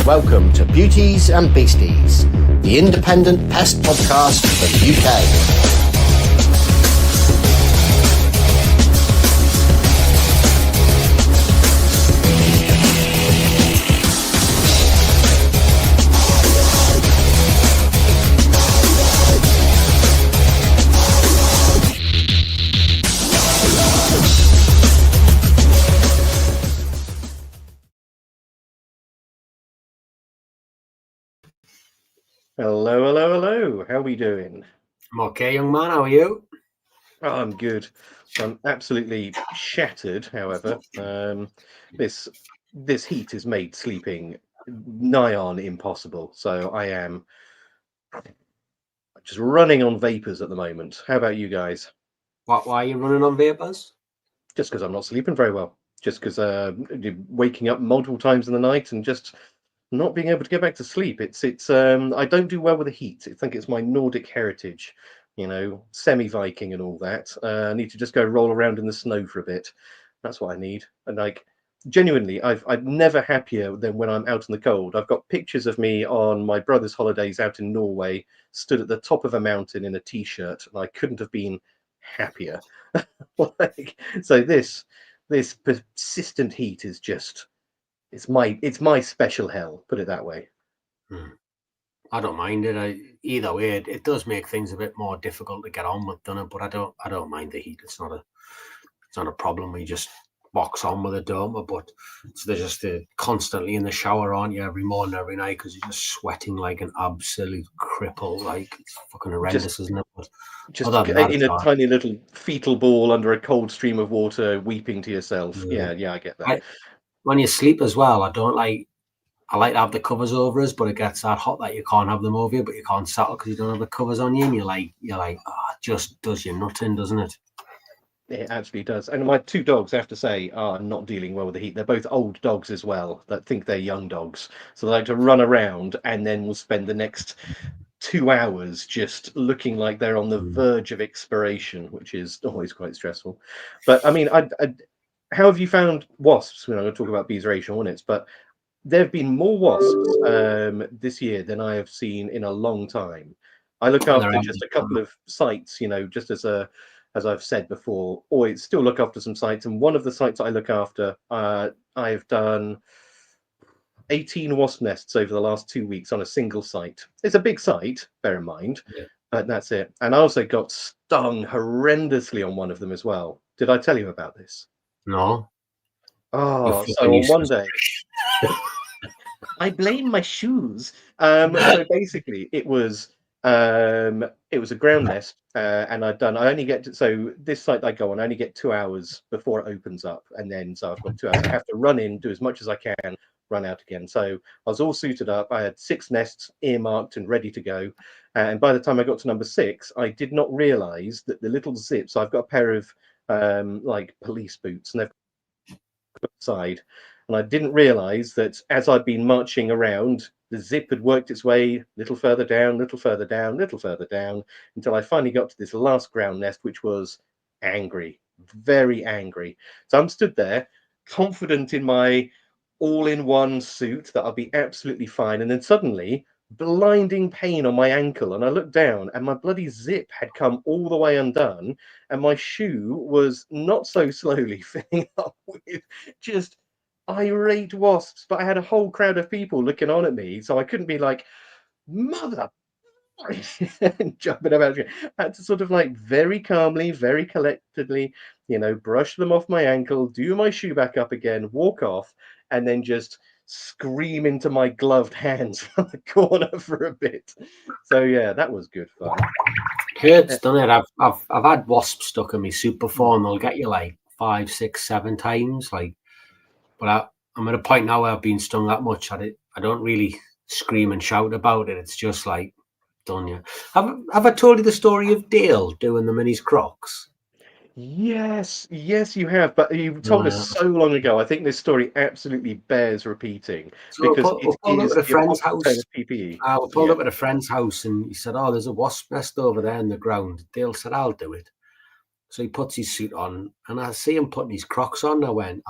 welcome to Beauties and Beasties, the independent pest podcast for the UK. Hello. How are we doing? I'm okay, young man. How are you? Oh, I'm good. I'm absolutely shattered, however. This heat has made sleeping nigh on impossible. So I am just running on vapors at the moment. How about you guys? Why are you running on vapors? Just because I'm not sleeping very well. Just because waking up multiple times in the night and just not being able to get back to sleep. It's I don't do well with the heat. I think it's my Nordic heritage, semi-Viking and all that. I need to just go roll around in the snow for a bit. That's what I need. And like genuinely, I'm never happier than when I'm out in the cold. I've got pictures of me on my brother's holidays out in Norway, stood at the top of a mountain in a t-shirt, and I couldn't have been happier. So this persistent heat is just it's my special hell, put it that way. I don't mind it. Either way, it does make things a bit more difficult to get on with, doesn't it? But I don't mind the heat. It's not a problem. We just box on with it, don't we? But they're just constantly in the shower, aren't you, every morning, every night, because you're just sweating like an absolute cripple. Like, it's fucking horrendous, isn't it? But just in a tiny little fetal ball under a cold stream of water, weeping to yourself. Yeah, I get that. When you sleep as well, I like to have the covers over us, but it gets that hot that you can't have them over you, but you can't settle because you don't have the covers on you, and you're like, it just does you nothing, doesn't it? It absolutely does. And my two dogs, I have to say, are not dealing well with the heat. They're both old dogs as well that think they're young dogs. So they like to run around and then we'll spend the next 2 hours just looking like they're on the verge of expiration, which is always quite stressful. But I mean, how have you found wasps? We're not going to talk about bees or Asian hornets, but there have been more wasps this year than I have seen in a long time. I look after just a couple of sites, just as I've said before, always still look after some sites. And one of the sites I look after, I've done 18 wasp nests over the last 2 weeks on a single site. It's a big site, bear in mind, but that's it. And I also got stung horrendously on one of them as well. Did I tell you about this? No. Oh, so on one day, I blame my shoes. So basically, it was a ground nest, and I only get so this site I go on, I only get 2 hours before it opens up, and then so I've got 2 hours. I have to run in, do as much as I can, run out again. So I was all suited up. I had 6 nests earmarked and ready to go. And by the time I got to number 6, I did not realize that the little zips. I've got a pair of like police boots, and they've side, and I didn't realize that as I'd been marching around, the zip had worked its way a little further down, until I finally got to this last ground nest, which was angry, very angry. So I'm stood there confident in my all-in-one suit that I'll be absolutely fine, and then suddenly blinding pain on my ankle, and I looked down and my bloody zip had come all the way undone, and my shoe was not so slowly filling up with just irate wasps. But I had a whole crowd of people looking on at me, so I couldn't be like, mother and jumping about. I had to sort of like very calmly, very collectedly, brush them off my ankle, do my shoe back up again, walk off, and then just scream into my gloved hands from the corner for a bit. So yeah, that was good fun. Hurts, doesn't it? I've had wasps stuck in my soup before, and they'll get you like 5, 6, 7 times. But I'm at a point now where I've been stung that much. I don't really scream and shout about it. It's just like, done you. Have I told you the story of Dale doing them in his Crocs? Yes, you have, but you told us so long ago. I think this story absolutely bears repeating because we pulled up at a friend's house. PPE. We pulled up at a friend's house, and he said, "Oh, there's a wasp nest over there in the ground." Dale said, "I'll do it." So he puts his suit on, and I see him putting his Crocs on. I went,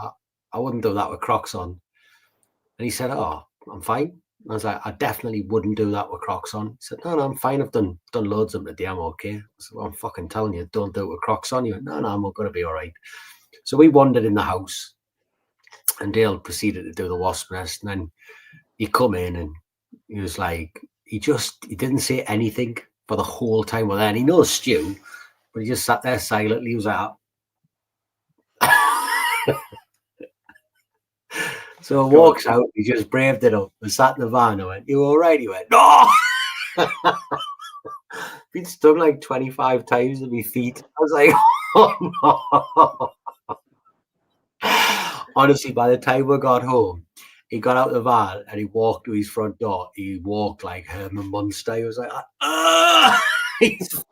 "I wouldn't do that with Crocs on." And he said, "Oh, I'm fine." I was like, I definitely wouldn't do that with Crocs on. He said, no, I'm fine. I've done loads of them today. I'm okay. I said, well, I'm fucking telling you, don't do it with Crocs on. You went, no, I'm going to be all right. So we wandered in the house, and Dale proceeded to do the wasp nest. And then he come in, and he was like, he didn't say anything for the whole time we're there. And he knows Stu, but he just sat there silently. He was like, so he walks out, he just braved it up and sat in the van. I went, you all right? He went, no! Been stung like 25 times in my feet. I was like, oh no. Honestly, by the time we got home, he got out of the van and he walked to his front door. He walked like Herman Munster. He was like, his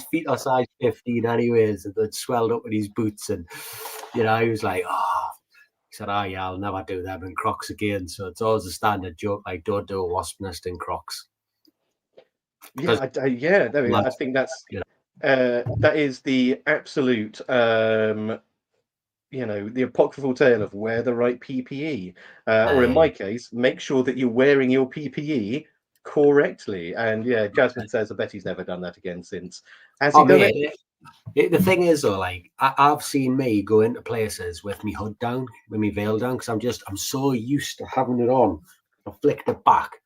feet are size 15 anyways, and they'd swelled up with his boots. And, you know, he was like, oh. He said, oh, yeah, I'll never do them in Crocs again. So it's always a standard joke, like, don't do a wasp nest in Crocs. Yeah, I think that's, that is the absolute, you know, the apocryphal tale of wear the right PPE. Or in my case, make sure that you're wearing your PPE correctly. And yeah, Jasmine says, I bet he's never done that again since. Has he done it? The thing is, though, like I've seen me go into places with my hood down, with my veil down, because I'm so used to having it on. I flicked it back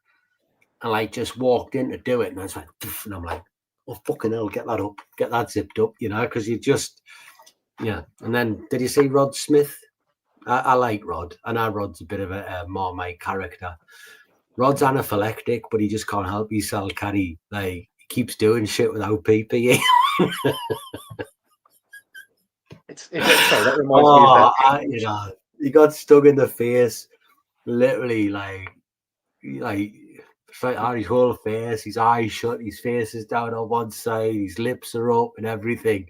and like just walked in to do it, and I was like, and I'm like, oh fucking hell, get that up, get that zipped up, you know, because you just, yeah. And then did you see Rod Smith? I like Rod. I know Rod's a bit of a more my character. Rod's anaphylactic, but he just can't help himself, can he? Like, he keeps doing shit without PPE. Sorry, that reminds me of that. You know, he got stung in the face, literally, like his whole face, his eyes shut, his face is down on one side, his lips are up, and everything.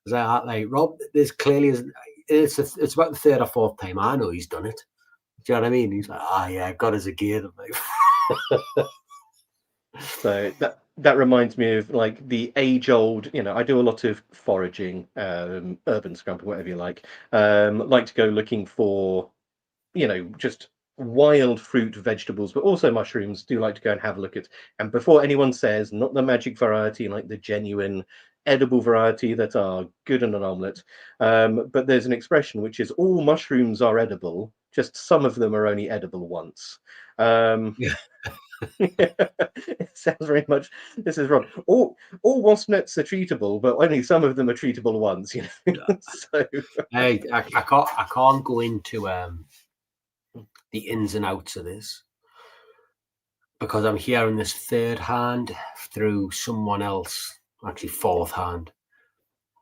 So, like Rob, this clearly is. It's about the third or fourth time I know he's done it. Do you know what I mean? He's like, oh yeah, got us again. Like, so that reminds me of like the age-old, you know, I do a lot of foraging, urban scrumping, whatever you like to go looking for, you know, just wild fruit, vegetables, but also mushrooms. Do like to go and have a look at. And before anyone says, not the magic variety, like the genuine edible variety that are good in an omelette, but there's an expression which is all mushrooms are edible, just some of them are only edible once. yeah. It sounds very much, this is wrong. All wasp nets are treatable, but only some of them are treatable once, you know. So I can't go into the ins and outs of this because I'm hearing this third hand through someone else, actually fourth hand.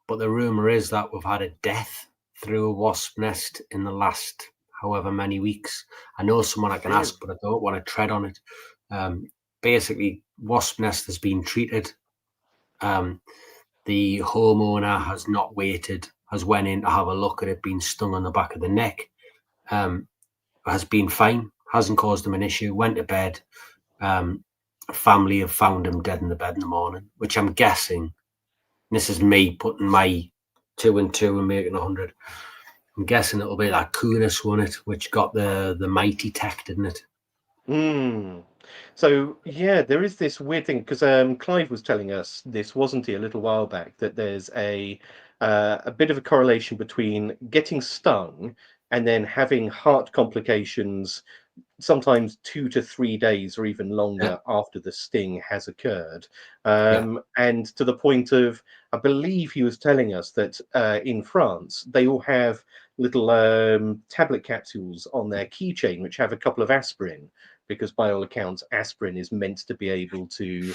But the rumor is that we've had a death through a wasp nest in the last however many weeks. I know someone I can ask, but I don't want to tread on it. Basically, wasp nest has been treated. The homeowner has not waited, has went in to have a look at it, been stung on the back of the neck, has been fine, hasn't caused him an issue, went to bed. Family have found him dead in the bed in the morning, which I'm guessing, this is me putting my 2 and 2 and making 100. I'm guessing it'll be that Kunis one, which got the mighty tech, didn't it? So yeah, there is this weird thing because Clive was telling us this, wasn't he, a little while back, that there's a bit of a correlation between getting stung and then having heart complications, sometimes 2 to 3 days or even longer after the sting has occurred. And to the point of, I believe he was telling us that in France, they all have little tablet capsules on their keychain, which have a couple of aspirin, because by all accounts, aspirin is meant to be able to,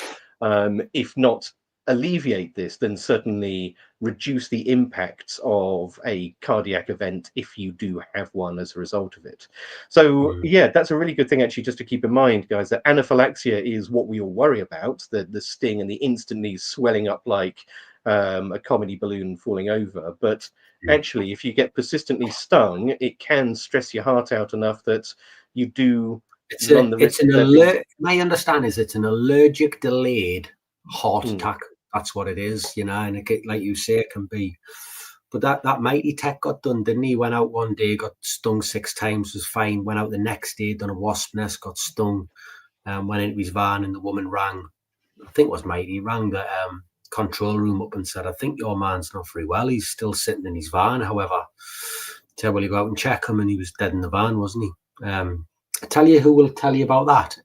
if not alleviate this, then certainly reduce the impacts of a cardiac event if you do have one as a result of it. So yeah, that's a really good thing actually, just to keep in mind, guys, that anaphylaxia is what we all worry about, the sting and the instantly swelling up like a comedy balloon falling over. But actually, if you get persistently stung, it can stress your heart out enough that you do run the risk. My understanding is it's an allergic delayed heart attack. That's what it is, you know, and it, like you say, it can be But that Mighty Tech got done, didn't he? Went out one day, got stung 6 times, was fine. Went out the next day, done a wasp nest, got stung. Went into his van, and the woman rang. I think it was Mighty. Rang the control room up and said, "I think your man's not very well. He's still sitting in his van." However, said, "Well, you go out and check him," and he was dead in the van, wasn't he? I tell you who will tell you about that.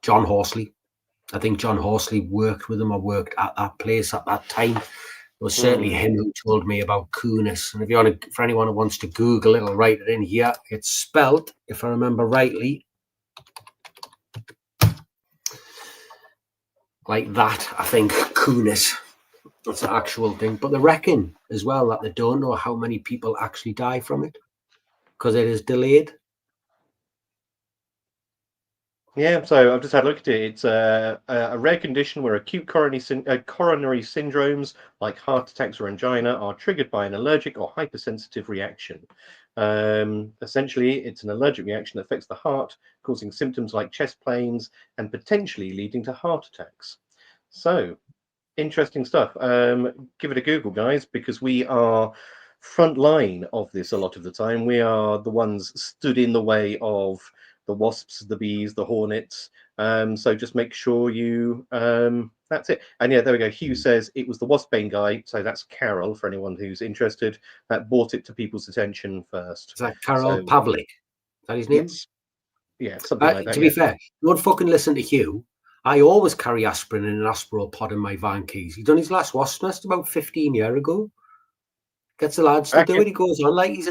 John Horsley. I think John Horsley worked with him or worked at that place at that time. It was certainly him who told me about coolness. And if you want to, for anyone who wants to Google it, I'll write it in here. It's spelled, if I remember rightly, like that. I think coolness. That's an actual thing. But they reckon as well that they don't know how many people actually die from it because it is delayed. Yeah, so I've just had a look at it. It's a rare condition where acute coronary syndromes like heart attacks or angina are triggered by an allergic or hypersensitive reaction. Essentially, it's an allergic reaction that affects the heart, causing symptoms like chest pains and potentially leading to heart attacks. So, interesting stuff. Give it a Google, guys, because we are front line of this a lot of the time. We are the ones stood in the way of the wasps, the bees, the hornets. So just make sure you that's it. And yeah, there we go. Hugh says it was the wasp-bane guy, so that's Carol for anyone who's interested, that brought it to people's attention first. Is that Carol Pavlik? Is that his name? Yes. Yeah, something like that. To be fair, don't fucking listen to Hugh. I always carry aspirin in an Aspro pod in my van keys. He done his last wasp nest about 15 years ago. Gets the lads to do it. He goes on like he's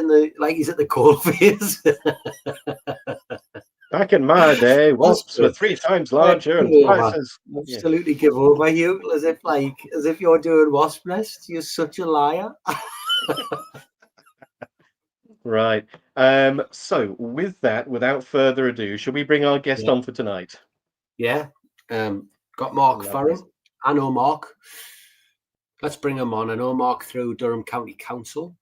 at the coal face. Back in my day, wasps were 3 times larger and twice as absolutely give over, Hugh, as if you're doing wasp nests. You're such a liar. Right. So with that, without further ado, shall we bring our guest on for tonight? Yeah. Got Mark Farren. I know Mark. Let's bring him on. I know Mark through Durham County Council.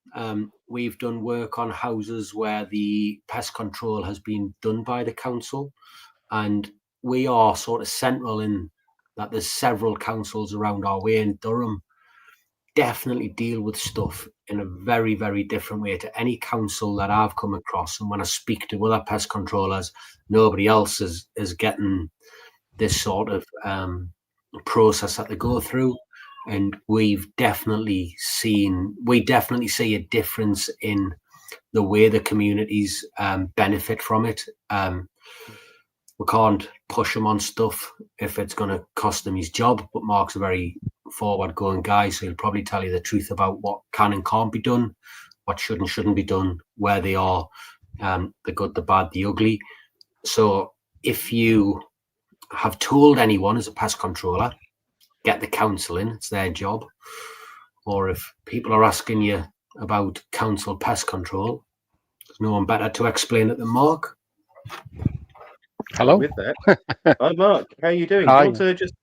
We've done work on houses where the pest control has been done by the council, and we are sort of central in that there's several councils around our way in Durham definitely deal with stuff in a very, very different way to any council that I've come across. And when I speak to other pest controllers, nobody else is getting this sort of process that they go through. And we definitely see a difference in the way the communities benefit from it. We can't push him on stuff if it's going to cost him his job, but Mark's a very forward-going guy, so he'll probably tell you the truth about what can and can't be done, what should and shouldn't be done, where they are, the good, the bad, the ugly. So if you have told anyone as a pest controller, get the council in, it's their job. Or if people are asking you about council pest control, there's no one better to explain it than Mark. Hello. With that, hi Mark, how are you doing? Hi. Do you want to just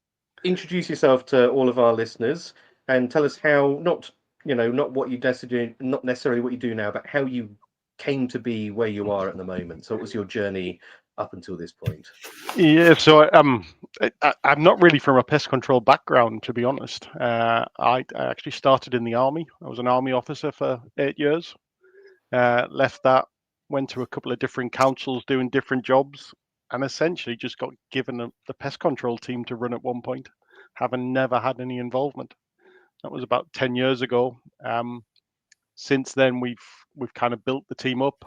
introduce yourself to all of our listeners and tell us how, not what you do, not necessarily what you do now, but how you came to be where you are at the moment. So what was your journey up until this point? Yeah, so I'm not really from a pest control background, to be honest. I actually started in the army. I was an army officer for 8 years. Left that, went to a couple of different councils doing different jobs, and essentially just got given the pest control team to run at one point, having never had any involvement. That was about 10 years ago. Since then, we've kind of built the team up.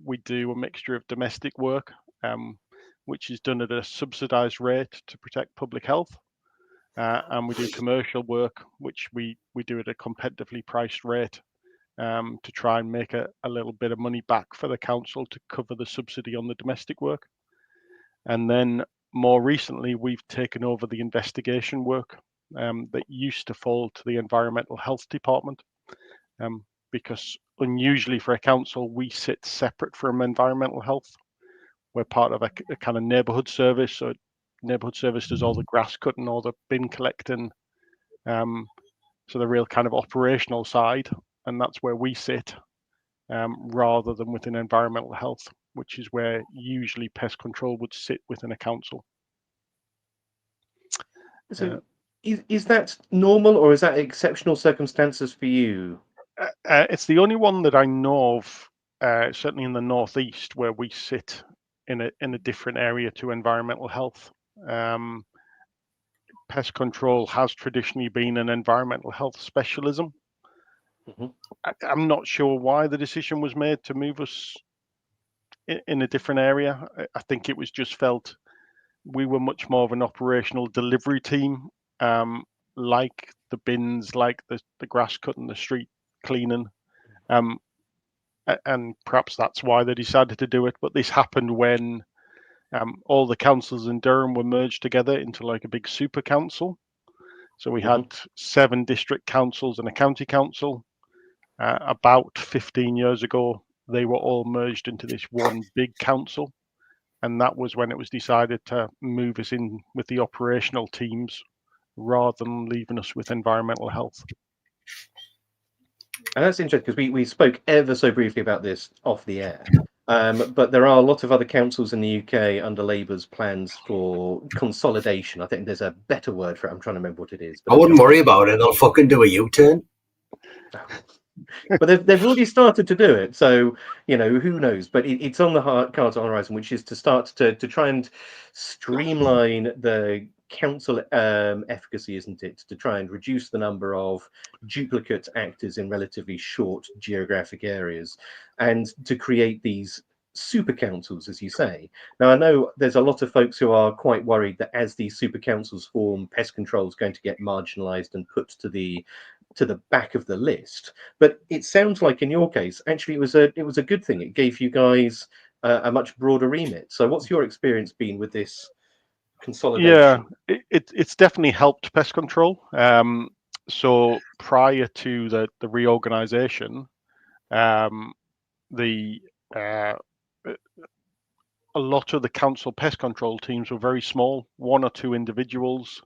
We do a mixture of domestic work, which is done at a subsidized rate to protect public health, and we do commercial work, which we do at a competitively priced rate to try and make a little bit of money back for the council to cover the subsidy on the domestic work. And then more recently, we've taken over the investigation work that used to fall to the environmental health department. Because unusually for a council, we sit separate from environmental health. We're part of a kind of neighbourhood service. So neighbourhood service does all the grass cutting, all the bin collecting. So the real kind of operational side, and that's where we sit, rather than within environmental health, which is where usually pest control would sit within a council. So is that normal, or is that exceptional circumstances for you? It's the only one that I know of, certainly in the northeast, where we sit in a different area to environmental health. Pest control has traditionally been an environmental health specialism. Mhm. I'm not sure why the decision was made to move us in a different area. I think it was just felt we were much more of an operational delivery team, like the bins, like the grass cutting, the street cleaning. And perhaps that's why they decided to do it. But this happened when all the councils in Durham were merged together into like a big super council. So we had 7 district councils and a county council. About 15 years ago, they were all merged into this one big council. And that was when it was decided to move us in with the operational teams rather than leaving us with environmental health. And that's interesting because we spoke ever so briefly about this off the air. But there are a lot of other councils in the UK under Labour's plans for consolidation. I think there's a better word for it. I'm trying to remember what it is. I wouldn't worry about it. They'll fucking do a U-turn. But they've already started to do it, so who knows? But it's on the cards on the horizon, which is to start to try and streamline the council efficacy, isn't it? To try and reduce the number of duplicate actors in relatively short geographic areas, and to create these super councils, as you say. Now, I know there's a lot of folks who are quite worried that as these super councils form, pest control is going to get marginalised and put to the back of the list. But it sounds like in your case, actually, it was a good thing. It gave you guys a much broader remit. So, what's your experience been with this consolidation? Yeah, it's definitely helped pest control. So prior to the reorganisation, the a lot of the council pest control teams were very small, 1 or 2 individuals,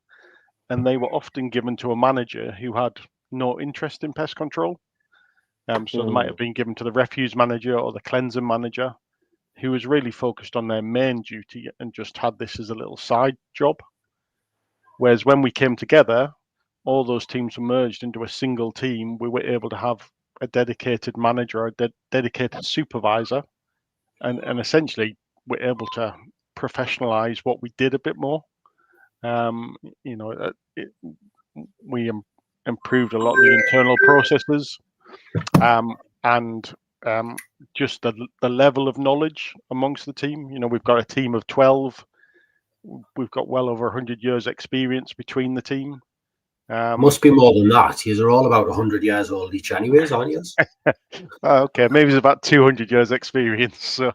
and they were often given to a manager who had no interest in pest control. So they might have been given to the refuse manager or the cleansing manager, who was really focused on their main duty and just had this as a little side job. Whereas when we came together, all those teams were merged into a single team. We were able to have a dedicated manager, a dedicated supervisor, and essentially we're able to professionalize what we did a bit more. We improved a lot of the internal processes, and just the level of knowledge amongst the team. We've got a team of 12. We've got well over 100 years experience between the team. Must be more than that. You're all about 100 years old each anyways, aren't you? Okay, maybe it's about 200 years experience. So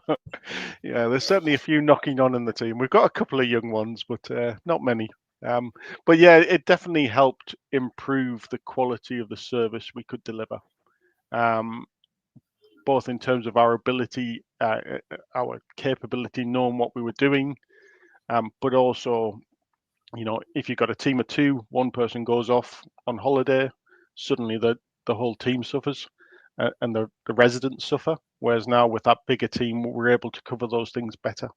yeah, there's certainly a few knocking on in the team. We've got a couple of young ones, but not many. But yeah, it definitely helped improve the quality of the service we could deliver, both in terms of our ability, our capability, knowing what we were doing, but also, if you've got a team of 2, one person goes off on holiday, suddenly the whole team suffers, and the residents suffer. Whereas now with that bigger team, we're able to cover those things better.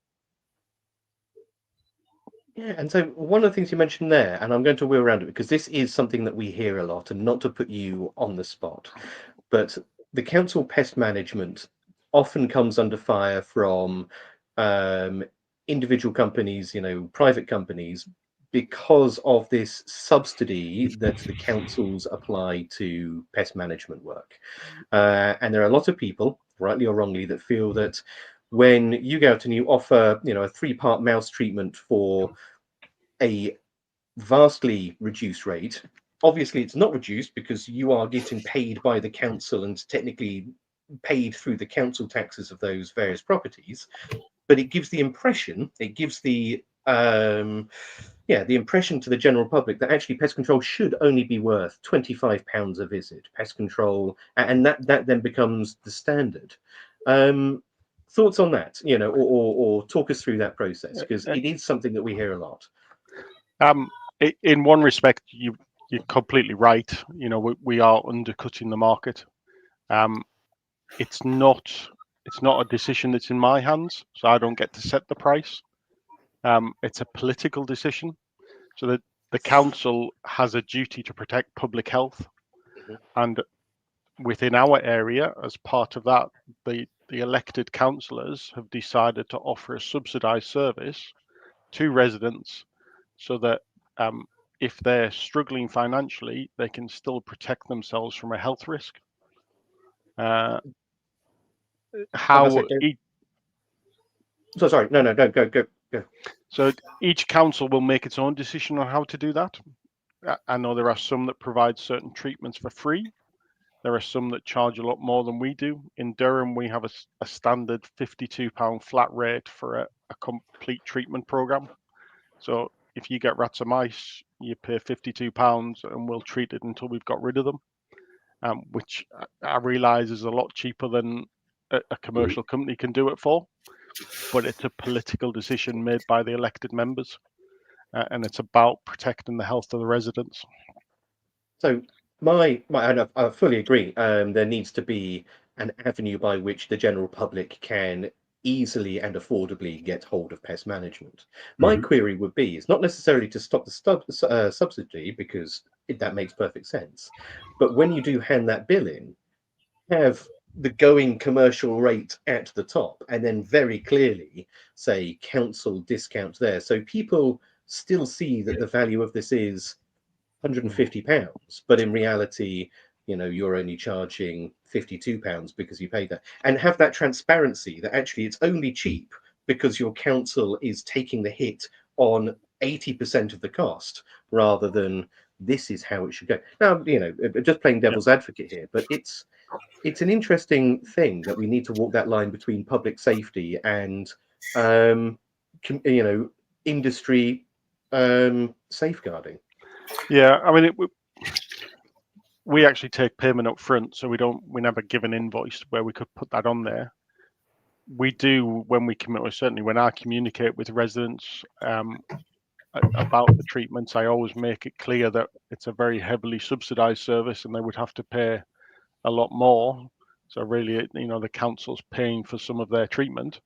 Yeah, and so one of the things you mentioned there, and I'm going to wheel around it because this is something that we hear a lot, and not to put you on the spot, but the council pest management often comes under fire from individual companies, private companies, because of this subsidy that the councils apply to pest management work. And there are a lot of people, rightly or wrongly, that feel that when you go out and you offer, a 3-part mouse treatment for a vastly reduced rate, obviously it's not reduced because you are getting paid by the council and technically paid through the council taxes of those various properties, but it gives the impression, the impression to the general public that actually pest control should only be worth £25 a visit. Pest control, and that then becomes the standard. Thoughts on that, or talk us through that process, because it is something that we hear a lot. In one respect, you're completely right. We are undercutting the market. It's not a decision that's in my hands, so I don't get to set the price. It's a political decision, so that the council has a duty to protect public health, and within our area, as part of that, the elected councillors have decided to offer a subsidised service to residents so that if they're struggling financially, they can still protect themselves from a health risk. How So sorry, no, go. So each council will make its own decision on how to do that. I know there are some that provide certain treatments for free. There are some that charge a lot more than we do. In Durham, we have a standard £52 flat rate for a complete treatment program. So if you get rats or mice, you pay £52 and we'll treat it until we've got rid of them, which I realise is a lot cheaper than a commercial company can do it for. But it's a political decision made by the elected members, and it's about protecting the health of the residents. So and I fully agree. There needs to be an avenue by which the general public can easily and affordably get hold of pest management. My query would be, it's not necessarily to stop the subsidy, because that makes perfect sense. But when you do hand that bill in, have the going commercial rate at the top, and then very clearly say council discount there. So people still see that the value of this is £150, but in reality, you're only charging £52 because you paid that, and have that transparency that actually it's only cheap because your council is taking the hit on 80% of the cost, rather than this is how it should go. Now, just playing devil's advocate here, but it's an interesting thing that we need to walk that line between public safety and industry safeguarding. Yeah, I mean, we actually take payment up front, so we never give an invoice where we could put that on there. We do when we commit, or certainly when I communicate with residents about the treatments, I always make it clear that it's a very heavily subsidised service and they would have to pay a lot more. So really, the council's paying for some of their treatment.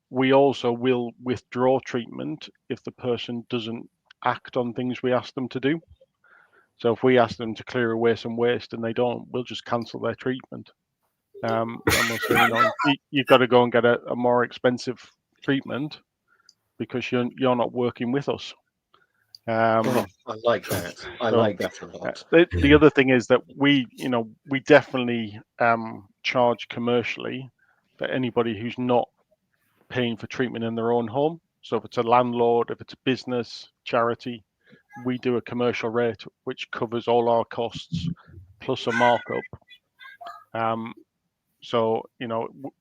We also will withdraw treatment if the person doesn't act on things we ask them to do. So if we ask them to clear away some waste and they don't, we'll just cancel their treatment. And we'll say, you've got to go and get a more expensive treatment because you're not working with us. I like that. I like that a lot. The other thing is that we definitely charge commercially for anybody who's not paying for treatment in their own home. So if it's a landlord, if it's a business, charity, we do a commercial rate which covers all our costs plus a markup. So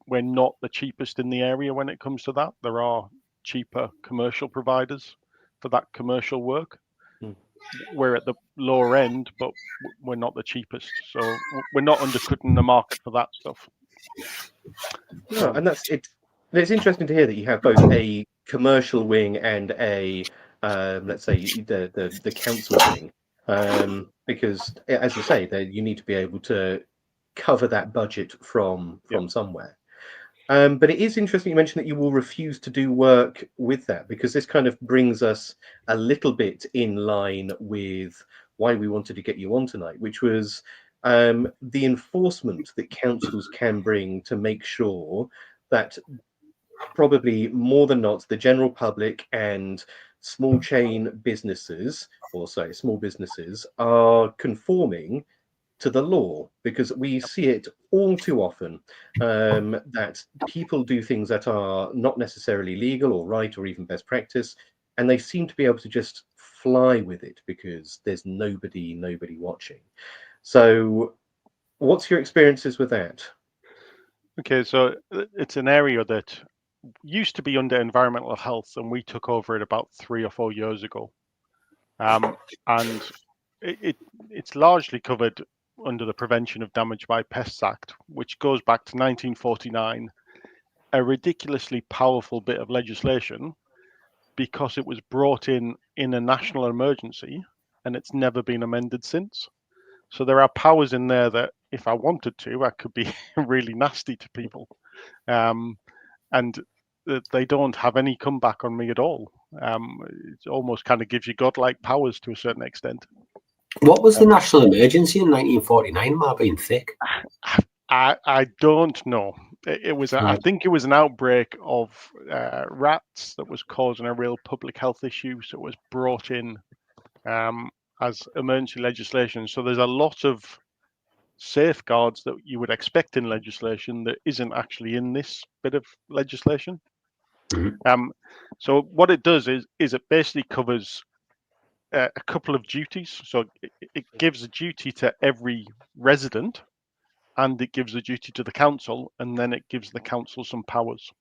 we're not the cheapest in the area when it comes to that. There are cheaper commercial providers for that commercial work. We're at the lower end, but we're not the cheapest. So we're not undercutting the market for that stuff. No, and that's it. It's interesting to hear that you have both a commercial wing and a let's say the council wing, because as you say, you need to be able to cover that budget from somewhere. But it is interesting you mentioned that you will refuse to do work with that, because this kind of brings us a little bit in line with why we wanted to get you on tonight, which was the enforcement that councils can bring to make sure that probably more than not the general public and small businesses are conforming to the law, because we see it all too often, that people do things that are not necessarily legal or right or even best practice, and they seem to be able to just fly with it because there's nobody watching. So what's your experiences with that? Okay, so it's an area that used to be under environmental health, and we took over it about 3 or 4 years ago. And it's largely covered under the Prevention of Damage by Pests Act, which goes back to 1949, a ridiculously powerful bit of legislation because it was brought in a national emergency and it's never been amended since. So there are powers in there that if I wanted to, I could be really nasty to people. And they don't have any comeback on me at all. It almost kind of gives you godlike powers to a certain extent. What was the national emergency in 1949? Am I being thick? I don't know. It was, I Right. think it was an outbreak of rats that was causing a real public health issue. So it was brought in as emergency legislation. So there's a lot of safeguards that you would expect in legislation that isn't actually in this bit of legislation. Mhm. So what it does is it basically covers a couple of duties. So it gives a duty to every resident, and it gives a duty to the council, and then it gives the council some powers.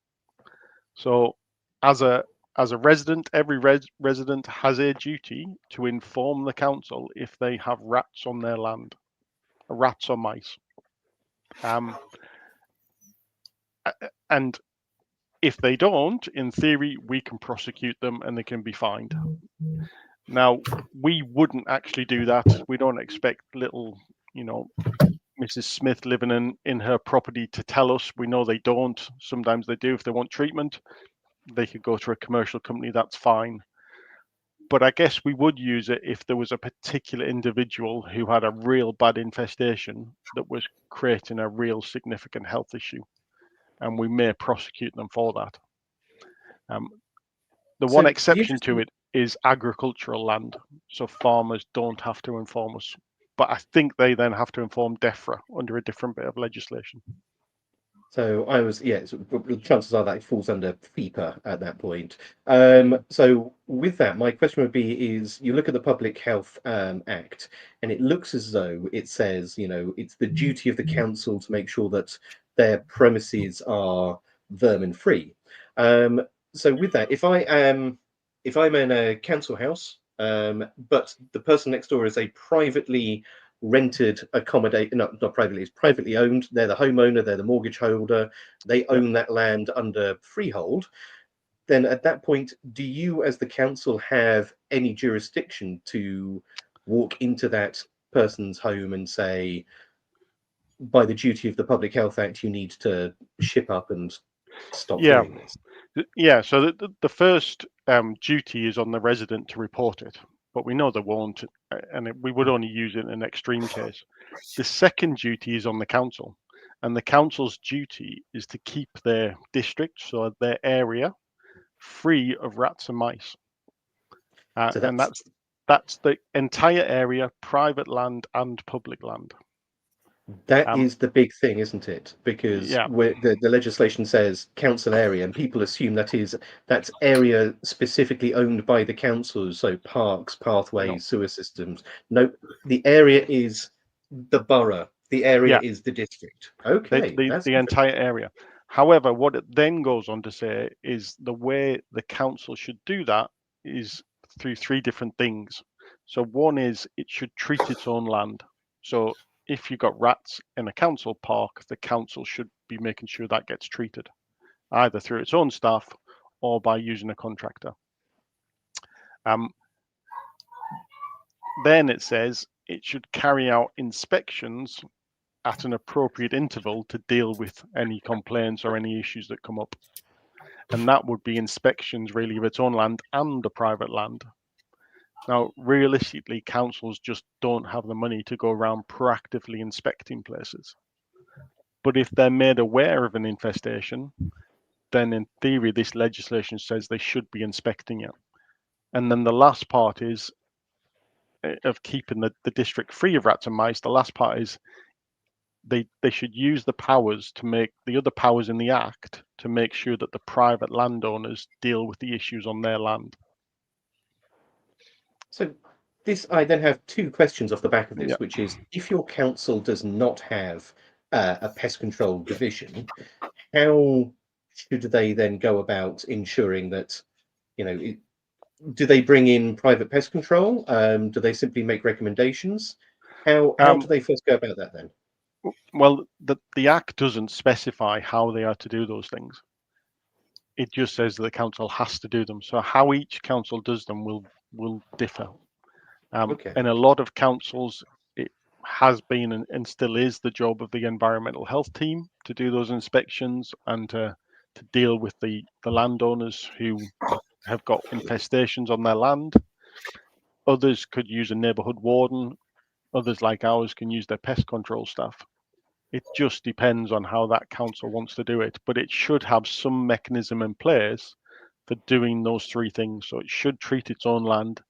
So as a resident, every resident has a duty to inform the council if they have rats on their land, rats or mice. And if they don't, in theory, we can prosecute them and they can be fined. Now, we wouldn't actually do that. We don't expect little, Mrs. Smith living in her property to tell us. We know they don't. Sometimes they do. If they want treatment, they could go to a commercial company, that's fine. But I guess we would use it if there was a particular individual who had a real bad infestation that was creating a real significant health issue, and we may prosecute them for that. The one exception to it is agricultural land, so farmers don't have to inform us. But I think they then have to inform DEFRA under a different bit of legislation. So chances are that it falls under FIPA at that point. So with that, my question would be: is you look at the Public Health Act, and it looks as though it says, it's the duty of the council to make sure that their premises are vermin free. So with that, if I'm in a council house, but the person next door is a privately rented accommodate, not privately, it's privately owned, they're the homeowner, they're the mortgage holder, they own that land under freehold, then at that point, do you as the council have any jurisdiction to walk into that person's home and say, by the duty of the Public Health Act, you need to ship up and stop doing this? Yeah, so the first duty is on the resident to report it, but we know they won't, and we would only use it in an extreme case. The second duty is on the council, and the council's duty is to keep their district, so their area, free of rats and mice. So And that's the entire area, private land and public land. that is the big thing, isn't it? Because Yeah. the legislation says council area, and people assume that's area specifically owned by the councils, so parks, pathways, sewer systems. No, the area is the borough. The area is the district. Okay, that's the entire area. However, what it then goes on to say is the way the council should do that is through three different things. So one is it should treat its own land. So if you've got rats in a council park, the council should be making sure that gets treated, either through its own staff or by using a contractor. Then it says it should carry out inspections at an appropriate interval to deal with any complaints or any issues that come up. And that would be inspections really of its own land and the private land. Now, realistically, councils just don't have the money to go around proactively inspecting places. But if they're made aware of an infestation, then in theory, this legislation says they should be inspecting it. And then the last part is of keeping the district free of rats and mice. The last part is they should use the powers to make the other powers in the Act to make sure that the private landowners deal with the issues on their land. So I then have two questions off the back of this, which is, if your council does not have a pest control division, how should they then go about ensuring that, do they bring in private pest control? Do they simply make recommendations? How do they first go about that then? Well, the Act doesn't specify how they are to do those things. It just says that the council has to do them. So how each council does them will differ. In a lot of councils, it has been and still is the job of the environmental health team to do those inspections and to deal with the landowners who have got infestations on their land. Others could use a neighbourhood warden. Others, like ours, can use their pest control staff. It just depends on how that council wants to do it, but it should have some mechanism in place for doing those three things. So it should treat its own land.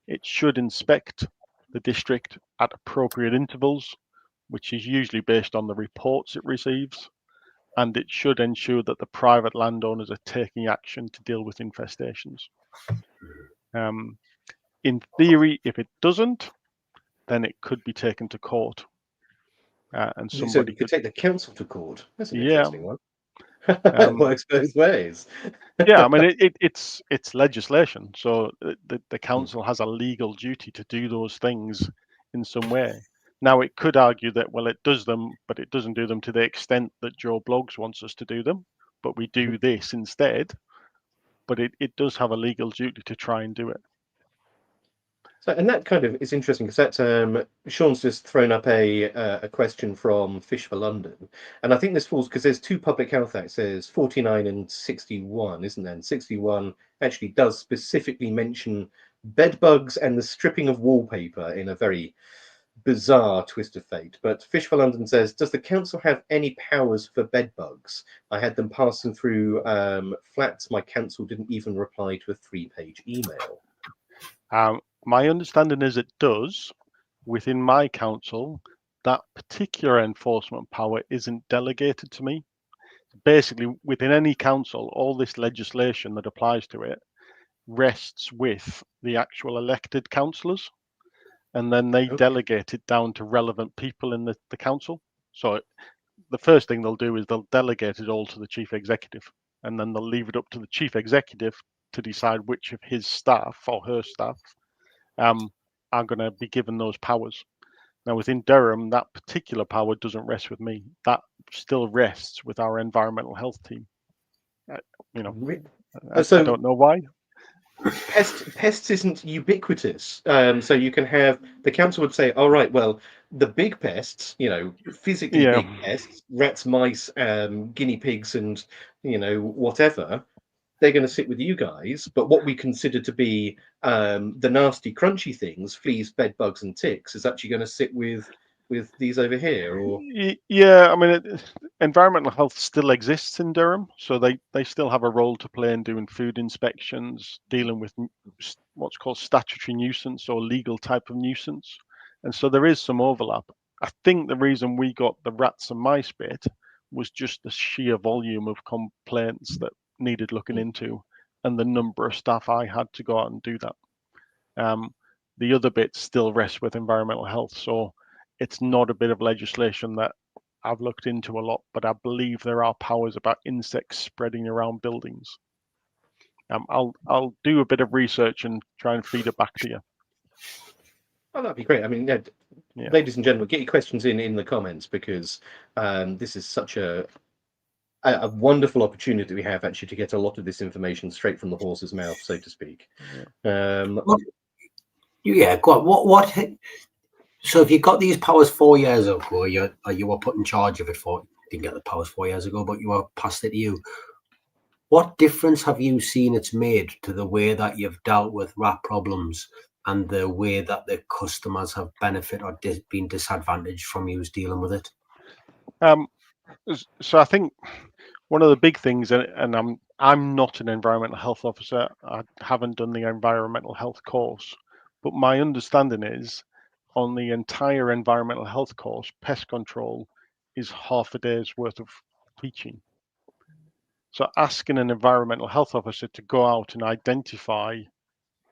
It should inspect the district at appropriate intervals, which is usually based on the reports it receives. And it should ensure that the private landowners are taking action to deal with infestations. In theory, if it doesn't, then it could be taken to court. And So somebody you could take the council to court. That's an yeah, interesting one. It works both ways. yeah. I mean, it's legislation, so the council has a legal duty to do those things in some way. Now, it could argue that, well, it does them, but it doesn't do them to the extent that Joe Bloggs wants us to do them. But we do this instead. But it does have a legal duty to try and do it. So, and that kind of is interesting because that Sean's just thrown up a question from Fish for London, and I think this falls because there's two public health acts. There's 49 and 61, isn't there? And 61 actually does specifically mention bed bugs and the stripping of wallpaper in a very bizarre twist of fate. But Fish for London says, does the council have any powers for bed bugs? I had them passing through flats. My council didn't even reply to a 3-page email. My understanding is it does. Within my council, that particular enforcement power isn't delegated to me. Basically, within any council, all this legislation that applies to it rests with the actual elected councillors, and then they delegate it down to relevant people in the council. So the first thing they'll do is they'll delegate it all to the chief executive, and then they'll leave it up to the chief executive to decide which of his staff or her staff are going to be given those powers. Now, within Durham, that particular power doesn't rest with me. That still rests with our environmental health team. I don't know why. Pests isn't ubiquitous. So you can have, the council would say, all right, well, the big pests, physically big pests, rats, mice, guinea pigs, and, whatever, they're going to sit with you guys. But what we consider to be the nasty, crunchy things, fleas, bed bugs, and ticks, is actually going to sit with these over here. Or yeah, I mean, environmental health still exists in Durham, so they still have a role to play in doing food inspections, dealing with what's called statutory nuisance or legal type of nuisance, and so there is some overlap. I think the reason we got the rats and mice bit was just the sheer volume of complaints that needed looking into, and the number of staff I had to go out and do that. The other bits still rest with environmental health, so it's not a bit of legislation that I've looked into a lot, but I believe there are powers about insects spreading around buildings. I'll do a bit of research and try and feed it back to you. Oh, that'd be great. I mean, ladies and gentlemen, get your questions in the comments, because this is such a wonderful opportunity we have actually to get a lot of this information straight from the horse's mouth, so to speak. Go on. What? So if you got these powers 4 years ago, you were put in charge of it didn't get the powers 4 years ago, but you were passed it to you. What difference have you seen it's made to the way that you've dealt with rat problems and the way that the customers have benefited or been disadvantaged from you dealing with it? So I think one of the big things, and I'm not an environmental health officer, I haven't done the environmental health course, but my understanding is on the entire environmental health course, pest control is half a day's worth of teaching. So asking an environmental health officer to go out and identify,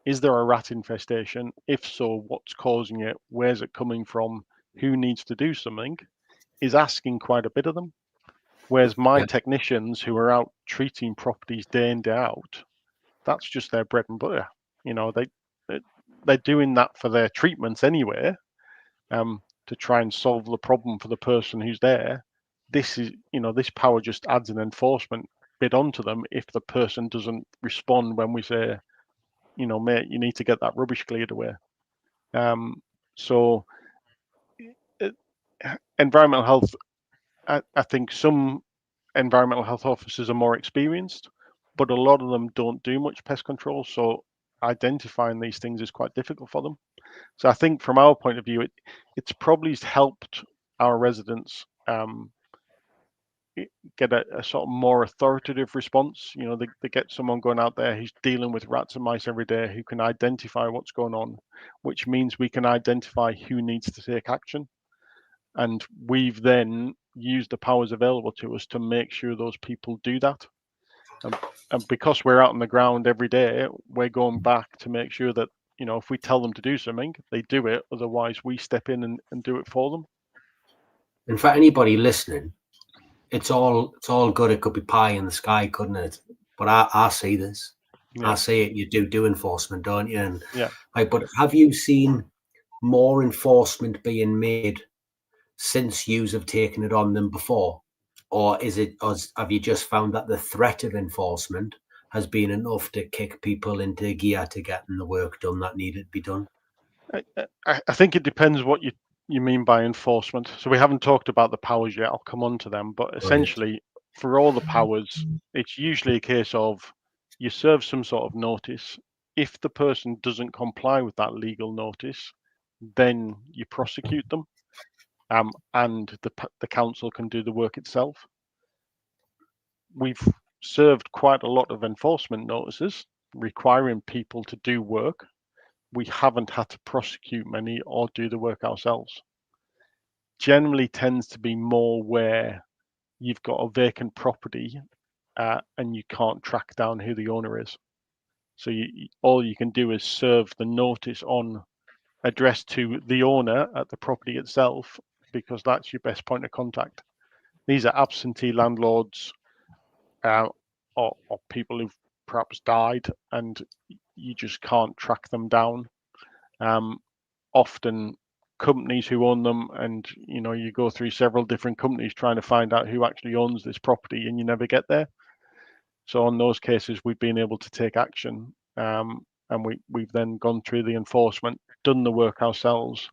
is there a rat infestation? If so, what's causing it? Where's it coming from? Who needs to do something? Is asking quite a bit of them. Whereas my technicians who are out treating properties day in, day out, that's just their bread and butter. They're doing that for their treatments anyway, to try and solve the problem for the person who's there. This power just adds an enforcement bit onto them if the person doesn't respond when we say, mate, you need to get that rubbish cleared away. So environmental health, I think some environmental health officers are more experienced, but a lot of them don't do much pest control. So identifying these things is quite difficult for them. So I think from our point of view, it's probably helped our residents get a sort of more authoritative response. You know, they get someone going out there who's dealing with rats and mice every day, who can identify what's going on, which means we can identify who needs to take action. And we've then used the powers available to us to make sure those people do that. And because we're out on the ground every day, we're going back to make sure that, you know, if we tell them to do something, they do it. Otherwise, we step in and do it for them. And for anybody listening, it's all good. It could be pie in the sky, couldn't it? But I see this. Yeah. I see it. You do enforcement, don't you? And Yeah. but have you seen more enforcement being made since you have taken it on than before? Or have you just found that the threat of enforcement has been enough to kick people into gear to getting the work done that needed to be done? I think it depends what you mean by enforcement. So we haven't talked about the powers yet. I'll come on to them. But essentially, for all the powers, it's usually a case of you serve some sort of notice. If the person doesn't comply with that legal notice, then you prosecute them, and the council can do the work itself. We've served quite a lot of enforcement notices requiring people to do work. We haven't had to prosecute many or do the work ourselves. Generally tends to be more where you've got a vacant property and you can't track down who the owner is. So all you can do is serve the notice on addressed to the owner at the property itself, because that's your best point of contact. These are absentee landlords or people who've perhaps died and you just can't track them down. Often companies who own them, and you know, you go through several different companies trying to find out who actually owns this property and you never get there. So on those cases, we've been able to take action, and we've then gone through the enforcement, done the work ourselves,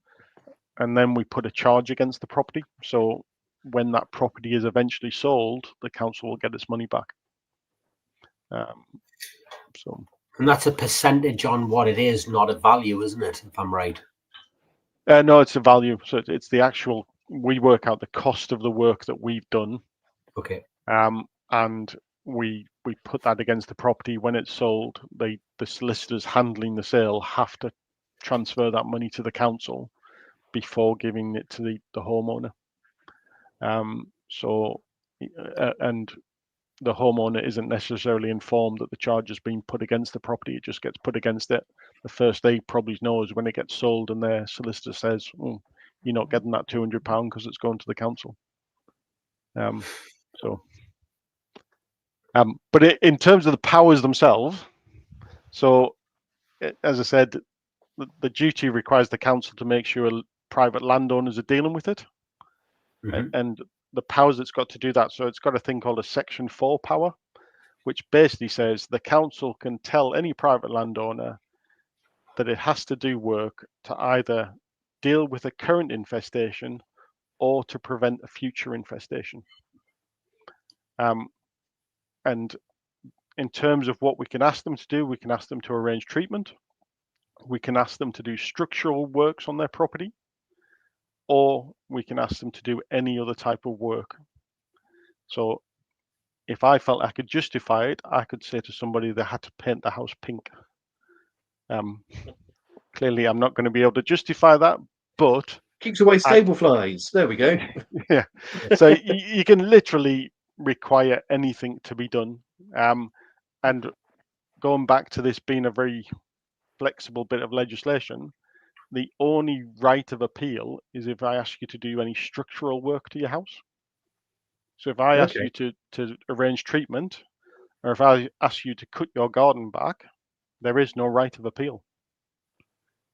and then we put a charge against the property. So when that property is eventually sold, the council will get its money back. And that's a percentage on what it is, not a value, isn't it? If I'm right. No, it's a value. So it's the actual. We work out the cost of the work that we've done. Okay. And we put that against the property. When it's sold, the solicitors handling the sale have to transfer that money to the council before giving it to the homeowner. And the homeowner isn't necessarily informed that the charge has been put against the property. It just gets put against it. The first they probably know is when it gets sold and their solicitor says, "Oh, you're not getting that £200 because it's going to the council." But in terms of the powers themselves, so as I said, the duty requires the council to make sure private landowners are dealing with it. Mm-hmm. And the powers it's got to do that. So it's got a thing called a Section 4 power, which basically says the council can tell any private landowner that it has to do work to either deal with a current infestation or to prevent a future infestation. And in terms of what we can ask them to do, we can ask them to arrange treatment. We can ask them to do structural works on their property, or we can ask them to do any other type of work. So if I felt I could justify it, I could say to somebody they had to paint the house pink. Clearly, I'm not going to be able to justify that, but keeps away stable flies. There we go. Yeah. So you can literally require anything to be done. And going back to this being a very flexible bit of legislation, the only right of appeal is if I ask you to do any structural work to your house. So if I ask you to arrange treatment, or if I ask you to cut your garden back, there is no right of appeal.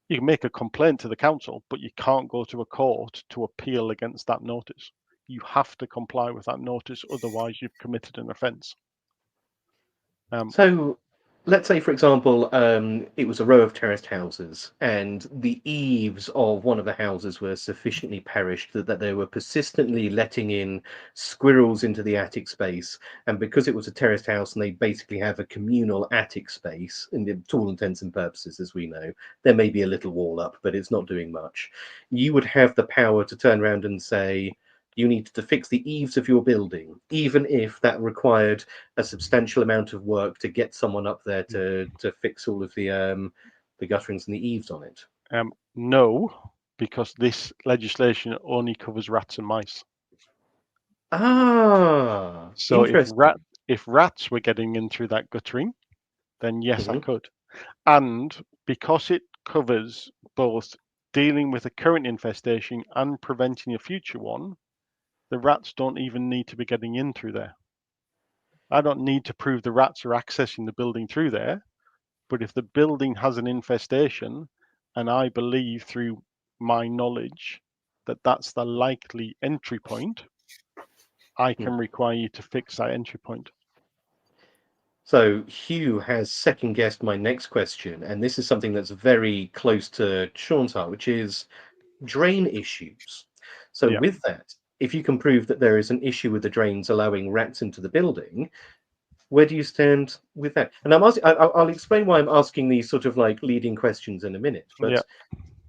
You can make a complaint to the council, but you can't go to a court to appeal against that notice. You have to comply with that notice, otherwise you've committed an offence. So let's say, for example, it was a row of terraced houses, and the eaves of one of the houses were sufficiently perished that they were persistently letting in squirrels into the attic space. And because it was a terraced house and they basically have a communal attic space, to all intents and purposes, as we know, there may be a little wall up, but it's not doing much. You would have the power to turn around and say, you need to fix the eaves of your building, even if that required a substantial amount of work to get someone up there to fix all of the gutterings and the eaves on it. No, because this legislation only covers rats and mice. Ah, So interesting. if rats were getting in through that guttering, then yes, I Mhm. could. And because it covers both dealing with a current infestation and preventing a future one, the rats don't even need to be getting in through there. I don't need to prove the rats are accessing the building through there, but if the building has an infestation, and I believe through my knowledge that that's the likely entry point, I can require you to fix that entry point. So Hugh has second guessed my next question, and this is something that's very close to Sean's heart, which is drain issues. So Yeah. with that, if you can prove that there is an issue with the drains allowing rats into the building, where do you stand with that? And I'll explain why I'm asking these sort of like leading questions in a minute. Yeah. But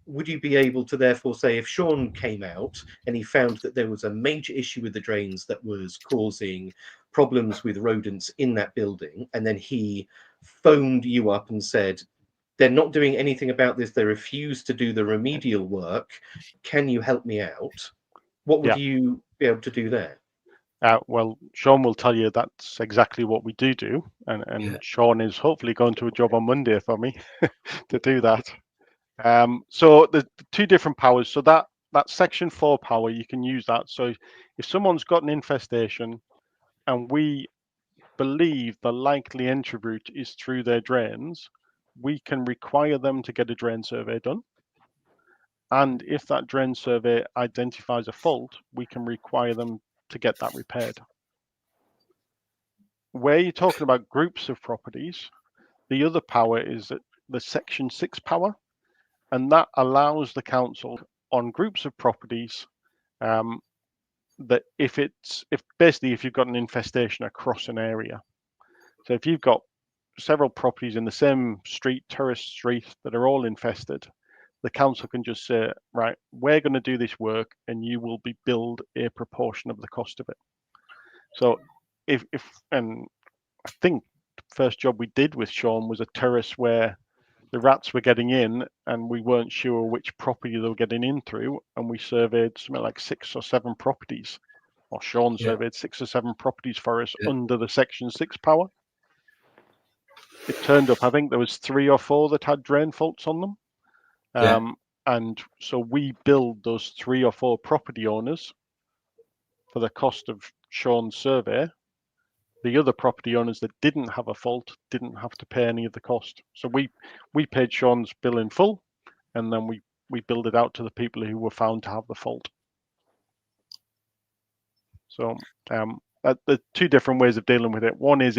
would you be able to therefore say, if Sean came out and he found that there was a major issue with the drains that was causing problems with rodents in that building, and then he phoned you up and said, they're not doing anything about this, they refuse to do the remedial work, can you help me out? What would Yeah. you be able to do there? Well, Sean will tell you that's exactly what we do. And Sean is hopefully going to a job on Monday for me to do that. So the two different powers. So that section 4 power, you can use that. So if someone's got an infestation and we believe the likely entry route is through their drains, we can require them to get a drain survey done. And if that drain survey identifies a fault, we can require them to get that repaired. Where you're talking about groups of properties, the other power is the section 6 power, and that allows the council on groups of properties that if you've got an infestation across an area. So if you've got several properties in the same street, terrace street, that are all infested, the council can just say, right, we're going to do this work and you will be billed a proportion of the cost of it. So and I think the first job we did with Sean was a terrace where the rats were getting in and we weren't sure which property they were getting in through, and we surveyed something like 6 or 7 properties, or Sean surveyed 6 or 7 properties for us under the section 6 power. It turned up, I think there was 3 or 4 that had drain faults on them. And so we billed those 3 or 4 property owners for the cost of Sean's survey. The other property owners that didn't have a fault didn't have to pay any of the cost. So we paid Sean's bill in full, and then we billed it out to the people who were found to have the fault. So the 2 different ways of dealing with it. One is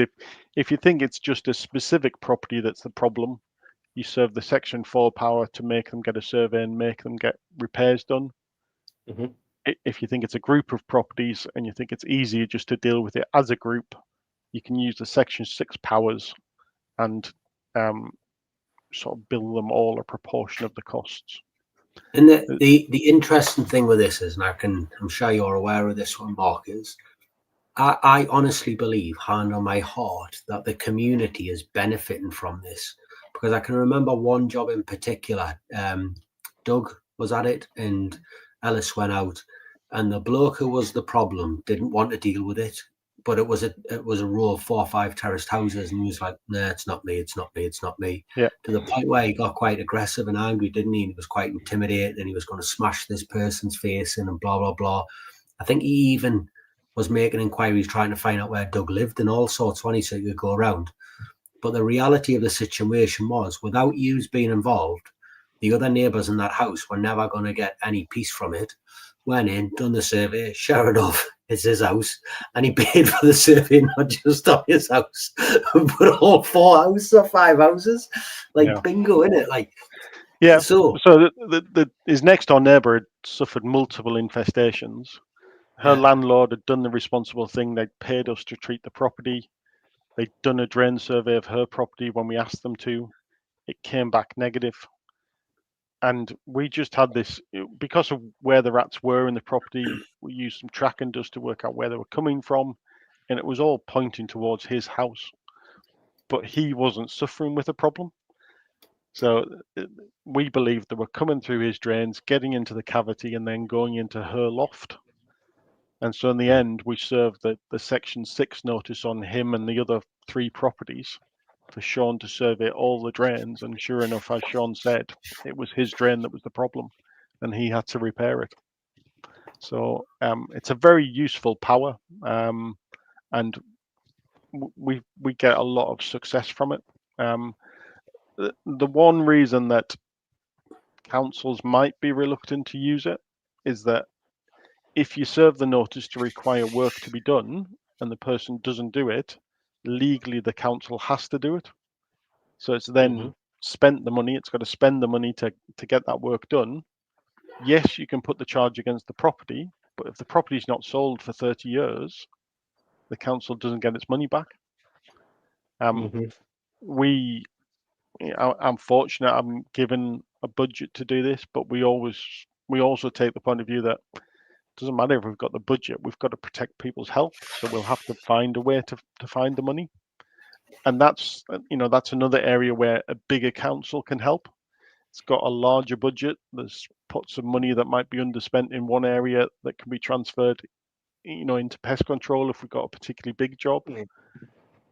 if you think it's just a specific property that's the problem, you serve the section 4 power to make them get a survey and make them get repairs done. Mm-hmm. If you think it's a group of properties and you think it's easier just to deal with it as a group, you can use the section 6 powers and sort of bill them all a proportion of the costs. And the interesting thing with this is, and I'm sure you're aware of this one, Mark, is I honestly believe, hand on my heart, that the community is benefiting from this, because I can remember one job in particular. Doug was at it and Ellis went out, and the bloke who was the problem didn't want to deal with it, but it was a row of 4 or 5 terraced houses, and he was like, nah, it's not me, it's not me, it's not me. Yeah. To the point where he got quite aggressive and angry, didn't he? And he was quite intimidated, and he was going to smash this person's face in and blah, blah, blah. I think he even was making inquiries trying to find out where Doug lived and all sorts when he said he could go around. But the reality of the situation was, without yous being involved, the other neighbours in that house were never going to get any peace from it. Went in, done the survey, sure enough, it's his house, and he paid for the survey not just on his house, but all 4 houses or 5 houses. Like Yeah. bingo, innit? Like, Yeah. So His next door neighbour had suffered multiple infestations. Her landlord had done the responsible thing. They'd paid us to treat the property. They'd done a drain survey of her property when we asked them to. It came back negative. And we just had this, because of where the rats were in the property, we used some tracking dust to work out where they were coming from. And it was all pointing towards his house. But he wasn't suffering with a problem. So we believed they were coming through his drains, getting into the cavity, and then going into her loft. And so in the end, we served the Section 6 notice on him and the other 3 properties for Sean to survey all the drains. And sure enough, as Sean said, it was his drain that was the problem, and he had to repair it. So it's a very useful power, and we get a lot of success from it. The one reason that councils might be reluctant to use it is that if you serve the notice to require work to be done and the person doesn't do it, legally the council has to do it. So it's then spent the money, it's got to spend the money to get that work done. Yes, you can put the charge against the property, but if the property is not sold for 30 years, the council doesn't get its money back. I'm fortunate I'm given a budget to do this, but we also take the point of view that it doesn't matter if we've got the budget, we've got to protect people's health, so we'll have to find a way to find the money. And that's another area where a bigger council can help. It's got a larger budget. There's pots of money that might be underspent in one area that can be transferred, into pest control if we've got a particularly big job.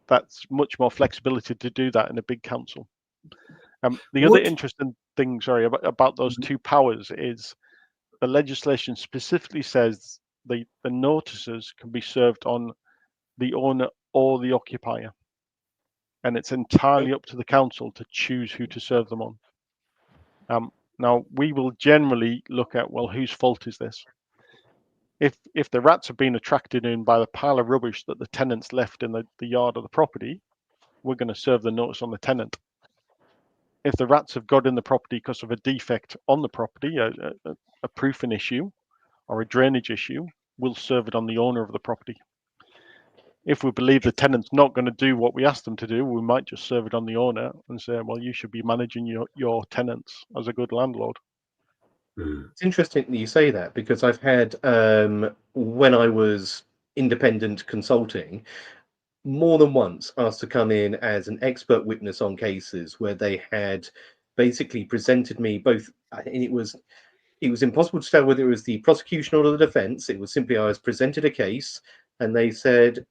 That's much more flexibility to do that in a big council. The other interesting thing, about those 2 powers is the legislation specifically says the notices can be served on the owner or the occupier, and it's entirely up to the council to choose who to serve them on. Now, we will generally look at, well, whose fault is this? If the rats have been attracted in by the pile of rubbish that the tenants left in the yard of the property, we're going to serve the notice on the tenant. If the rats have got in the property because of a defect on the property, a proofing issue or a drainage issue, we'll serve it on the owner of the property. If we believe the tenant's not going to do what we asked them to do, we might just serve it on the owner and say, well, you should be managing your tenants as a good landlord. It's interesting that you say that, because I've had, when I was independent consulting, more than once asked to come in as an expert witness on cases where they had basically presented me both, and it was impossible to tell whether it was the prosecution or the defense. It was simply I was presented a case and they said,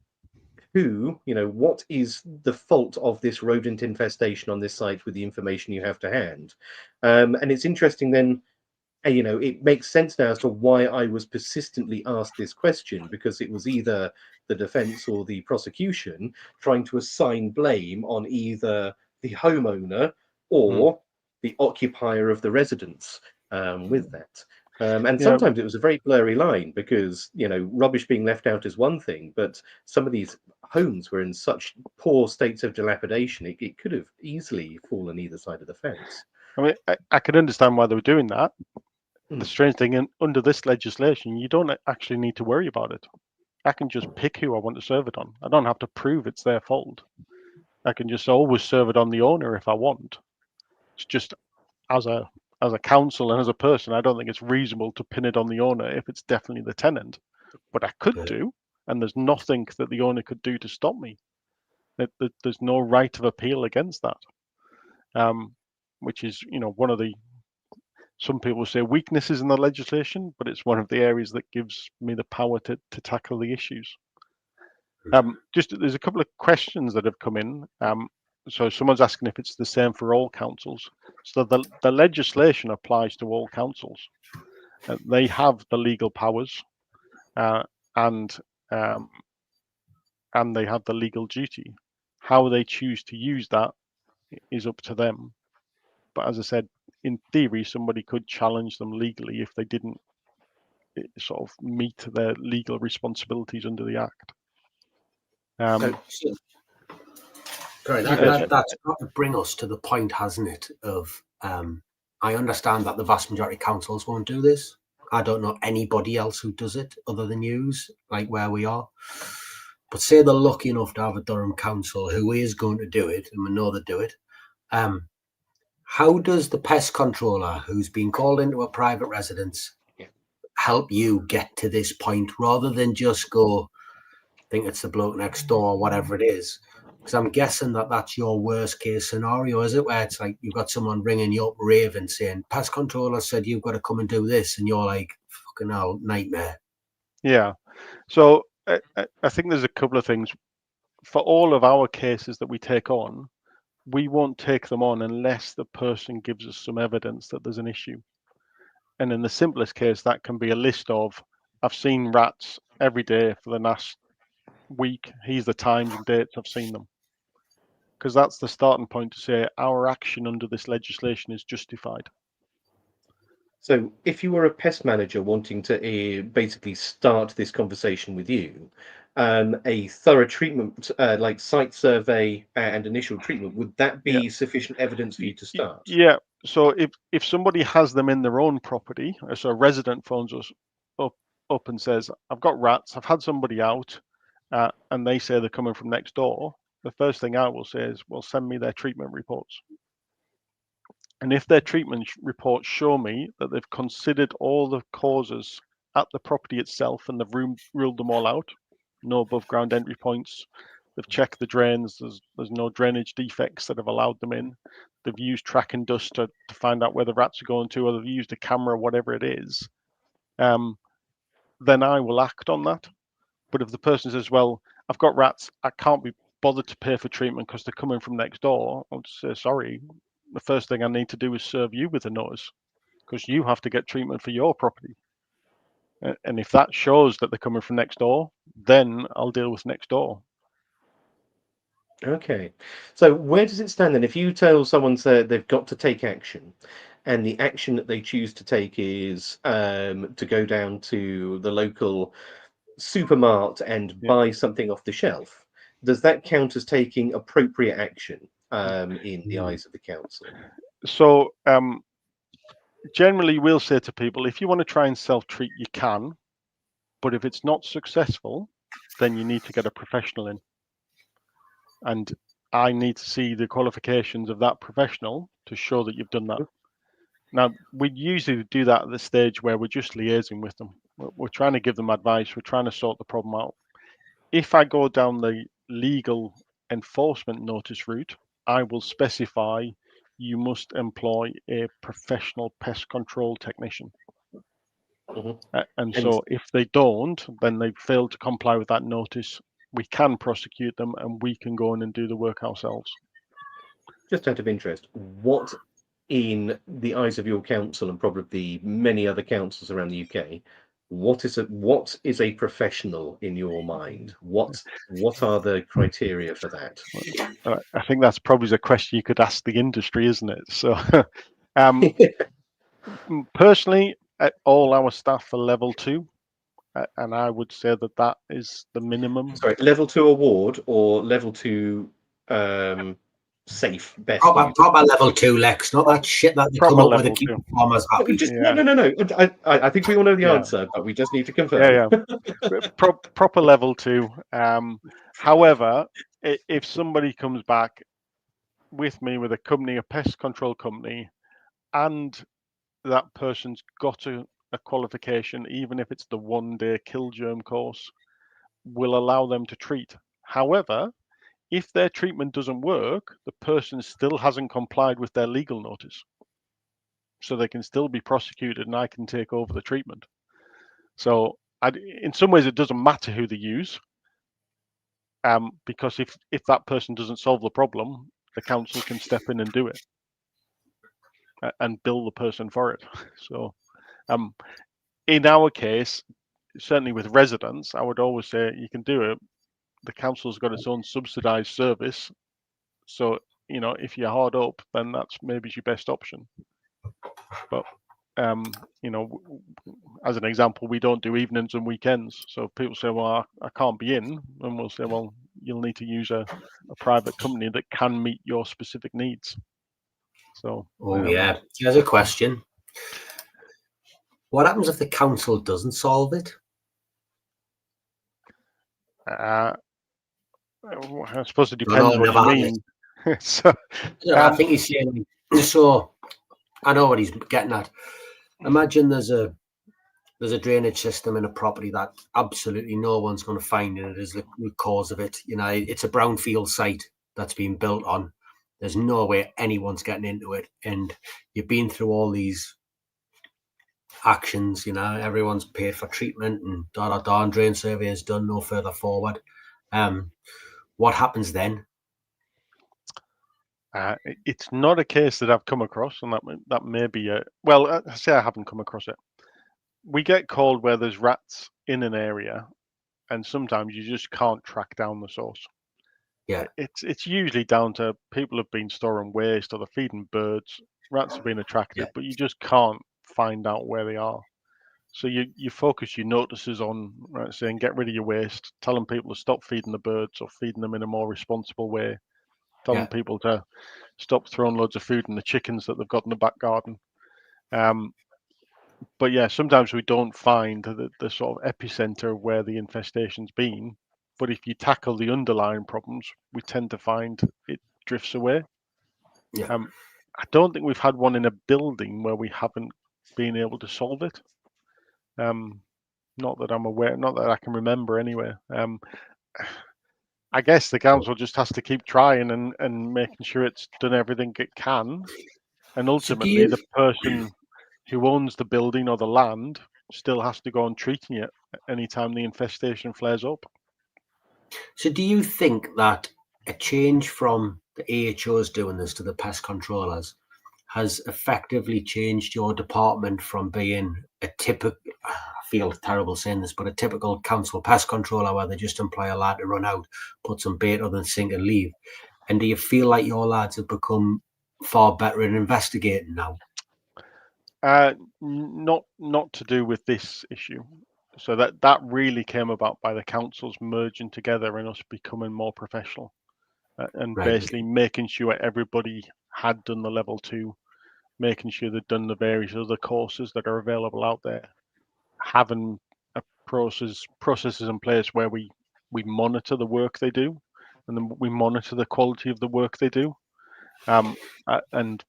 what is the fault of this rodent infestation on this site with the information you have to hand? And it's interesting then, it makes sense now as to why I was persistently asked this question, because it was either the defense or the prosecution trying to assign blame on either the homeowner or the occupier of the residence with that. And sometimes it was a very blurry line, because, rubbish being left out is one thing, but some of these homes were in such poor states of dilapidation, it could have easily fallen either side of the fence. I mean, I can understand why they were doing that. The strange thing, under this legislation, you don't actually need to worry about it. I can just pick who I want to serve it on. I don't have to prove it's their fault. I can just always serve it on the owner if I want. It's just as a council and as a person, I don't think it's reasonable to pin it on the owner if it's definitely the tenant. But I could do, and there's nothing that the owner could do to stop me. There's no right of appeal against that, which is, one of the, some people say, weaknesses in the legislation, but it's one of the areas that gives me the power to tackle the issues. There's a couple of questions that have come in. So someone's asking if it's the same for all councils. So the legislation applies to all councils. They have the legal powers, and they have the legal duty. How they choose to use that is up to them. But as I said, in theory, somebody could challenge them legally if they didn't sort of meet their legal responsibilities under the Act. Sorry, that's got to bring us to the point, hasn't it, of I understand that the vast majority of councils won't do this. I don't know anybody else who does it other than yous, like where we are. But say they're lucky enough to have a Durham Council who is going to do it, and we know they do it. How does the pest controller who's been called into a private residence help you get to this point rather than just go, think it's the bloke next door or whatever it is? Because I'm guessing that that's your worst case scenario, is it? Where it's like you've got someone ringing you up raving saying, pest controller said you've got to come and do this. And you're like, fucking hell, nightmare. Yeah. So I think there's a couple of things. For all of our cases that we take on, we won't take them on unless the person gives us some evidence that there's an issue. And in the simplest case, that can be a list of, I've seen rats every day for the last week. Here's the times and dates I've seen them. Because that's the starting point to say our action under this legislation is justified. So if you were a pest manager wanting to basically start this conversation with you, a thorough treatment, like site survey and initial treatment, would that be sufficient evidence for you to start? Yeah. So if somebody has them in their own property, so a resident phones us up and says, I've got rats, I've had somebody out, and they say they're coming from next door, the first thing I will say is, well, send me their treatment reports. And if their treatment reports show me that they've considered all the causes at the property itself and they've ruled them all out, no above ground entry points, they've checked the drains, there's no drainage defects that have allowed them in, they've used track and dust to find out where the rats are going to, or they've used a camera, whatever it is, then I will act on that. But if the person says, well, I've got rats, I can't be bothered to pay for treatment because they're coming from next door, I'll say, sorry, the first thing I need to do is serve you with a notice because you have to get treatment for your property. And if that shows that they're coming from next door, then I'll deal with next door. Okay. So where does it stand then? If you tell someone they've got to take action, and the action that they choose to take is to go down to the local supermart and buy something off the shelf, does that count as taking appropriate action in the eyes of the council? So generally we'll say to people, if you want to try and self-treat, you can, but if it's not successful, then you need to get a professional in. And I need to see the qualifications of that professional to show that you've done that. Now, we usually do that at the stage where we're just liaising with them. We're trying to give them advice. We're trying to sort the problem out. If I go down the legal enforcement notice route, I will specify you must employ a professional pest control technician. And so if they don't, then they've failed to comply with that notice. We can prosecute them and we can go in and do the work ourselves. Just out of interest, what in the eyes of your council and probably many other councils around the UK, what is a professional in your mind? What are the criteria for that? I think that's probably a question you could ask the industry, isn't it? So personally, all our staff are level 2, and I would say that is the minimum. Sorry, level 2 award or level 2 safe best proper level 2, Lex, not that shit that they come up with to keep farmers happy. No. I think we all know the answer, but we just need to confirm. Proper level 2. However, if somebody comes back with me with a company, a pest control company, and that person's got a qualification, even if it's the 1-day kill germ course, will allow them to treat. However, if their treatment doesn't work, the person still hasn't complied with their legal notice. So they can still be prosecuted and I can take over the treatment. So in some ways, it doesn't matter who they use, because if that person doesn't solve the problem, the council can step in and do it and bill the person for it. So in our case, certainly with residents, I would always say you can do it. The council's got its own subsidized service. So, if you're hard up, then that's maybe your best option. But You know, as an example, we don't do evenings and weekends. So if people say, well, I can't be in, and we'll say, well, you'll need to use a private company that can meet your specific needs. So, yeah. Here's a question. What happens if the council doesn't solve it? I suppose it depends what you mean. So, I think he's saying, so I know what he's getting at. Imagine there's a drainage system in a property that absolutely no one's going to find, and it is the root cause of it. You know, it's a brownfield site that's been built on. There's no way anyone's getting into it, and you've been through all these actions. You know, everyone's paid for treatment and and drain survey is done, no further forward. What happens then? It's not a case that I've come across, and that may be well, I say I haven't come across it. We get called where there's rats in an area, and sometimes you just can't track down the source. Yeah, it's usually down to people have been storing waste or they're feeding birds. Rats have been attracted, but you just can't find out where they are. So you focus your notices on saying get rid of your waste, telling people to stop feeding the birds or feeding them in a more responsible way, telling people to stop throwing loads of food in the chickens that they've got in the back garden. But yeah, sometimes we don't find the sort of epicenter of where the infestation's been. But if you tackle the underlying problems, we tend to find it drifts away. Yeah. I don't think we've had one in a building where we haven't been able to solve it. Not that I'm aware, not that I can remember anyway. I guess the council just has to keep trying and making sure it's done everything it can. And ultimately, the person who owns the building or the land still has to go on treating it anytime the infestation flares up. So do you think that a change from the AHOs doing this to the pest controllers has effectively changed your department from being a typical, I feel terrible saying this, but a typical council pest controller where they just employ a lad to run out, put some bait on, then sink and leave? And do you feel like your lads have become far better at investigating now? Not to do with this issue. So that really came about by the councils merging together and us becoming more professional, and basically making sure everybody had done the level 2, making sure they'd done the various other courses that are available out there, having a processes in place where we monitor the work they do, and then we monitor the quality of the work they do, and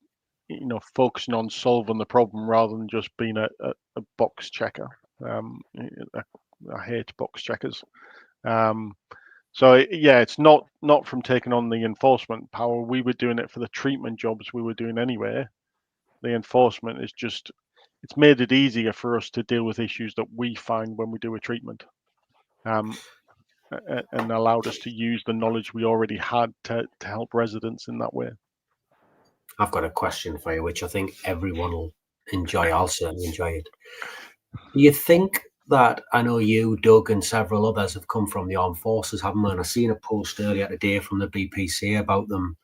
focusing on solving the problem rather than just being a box checker. I hate box checkers. So yeah, it's not from taking on the enforcement power. We were doing it for the treatment jobs we were doing anyway. The enforcement is just, it's made it easier for us to deal with issues that we find when we do a treatment, and allowed us to use the knowledge we already had to help residents in that way. I've got a question for you, which I think everyone will enjoy. I'll certainly enjoy it. Do you think that, I know you, Doug, and several others have come from the armed forces, haven't we? And I've seen a post earlier today from the BPC about them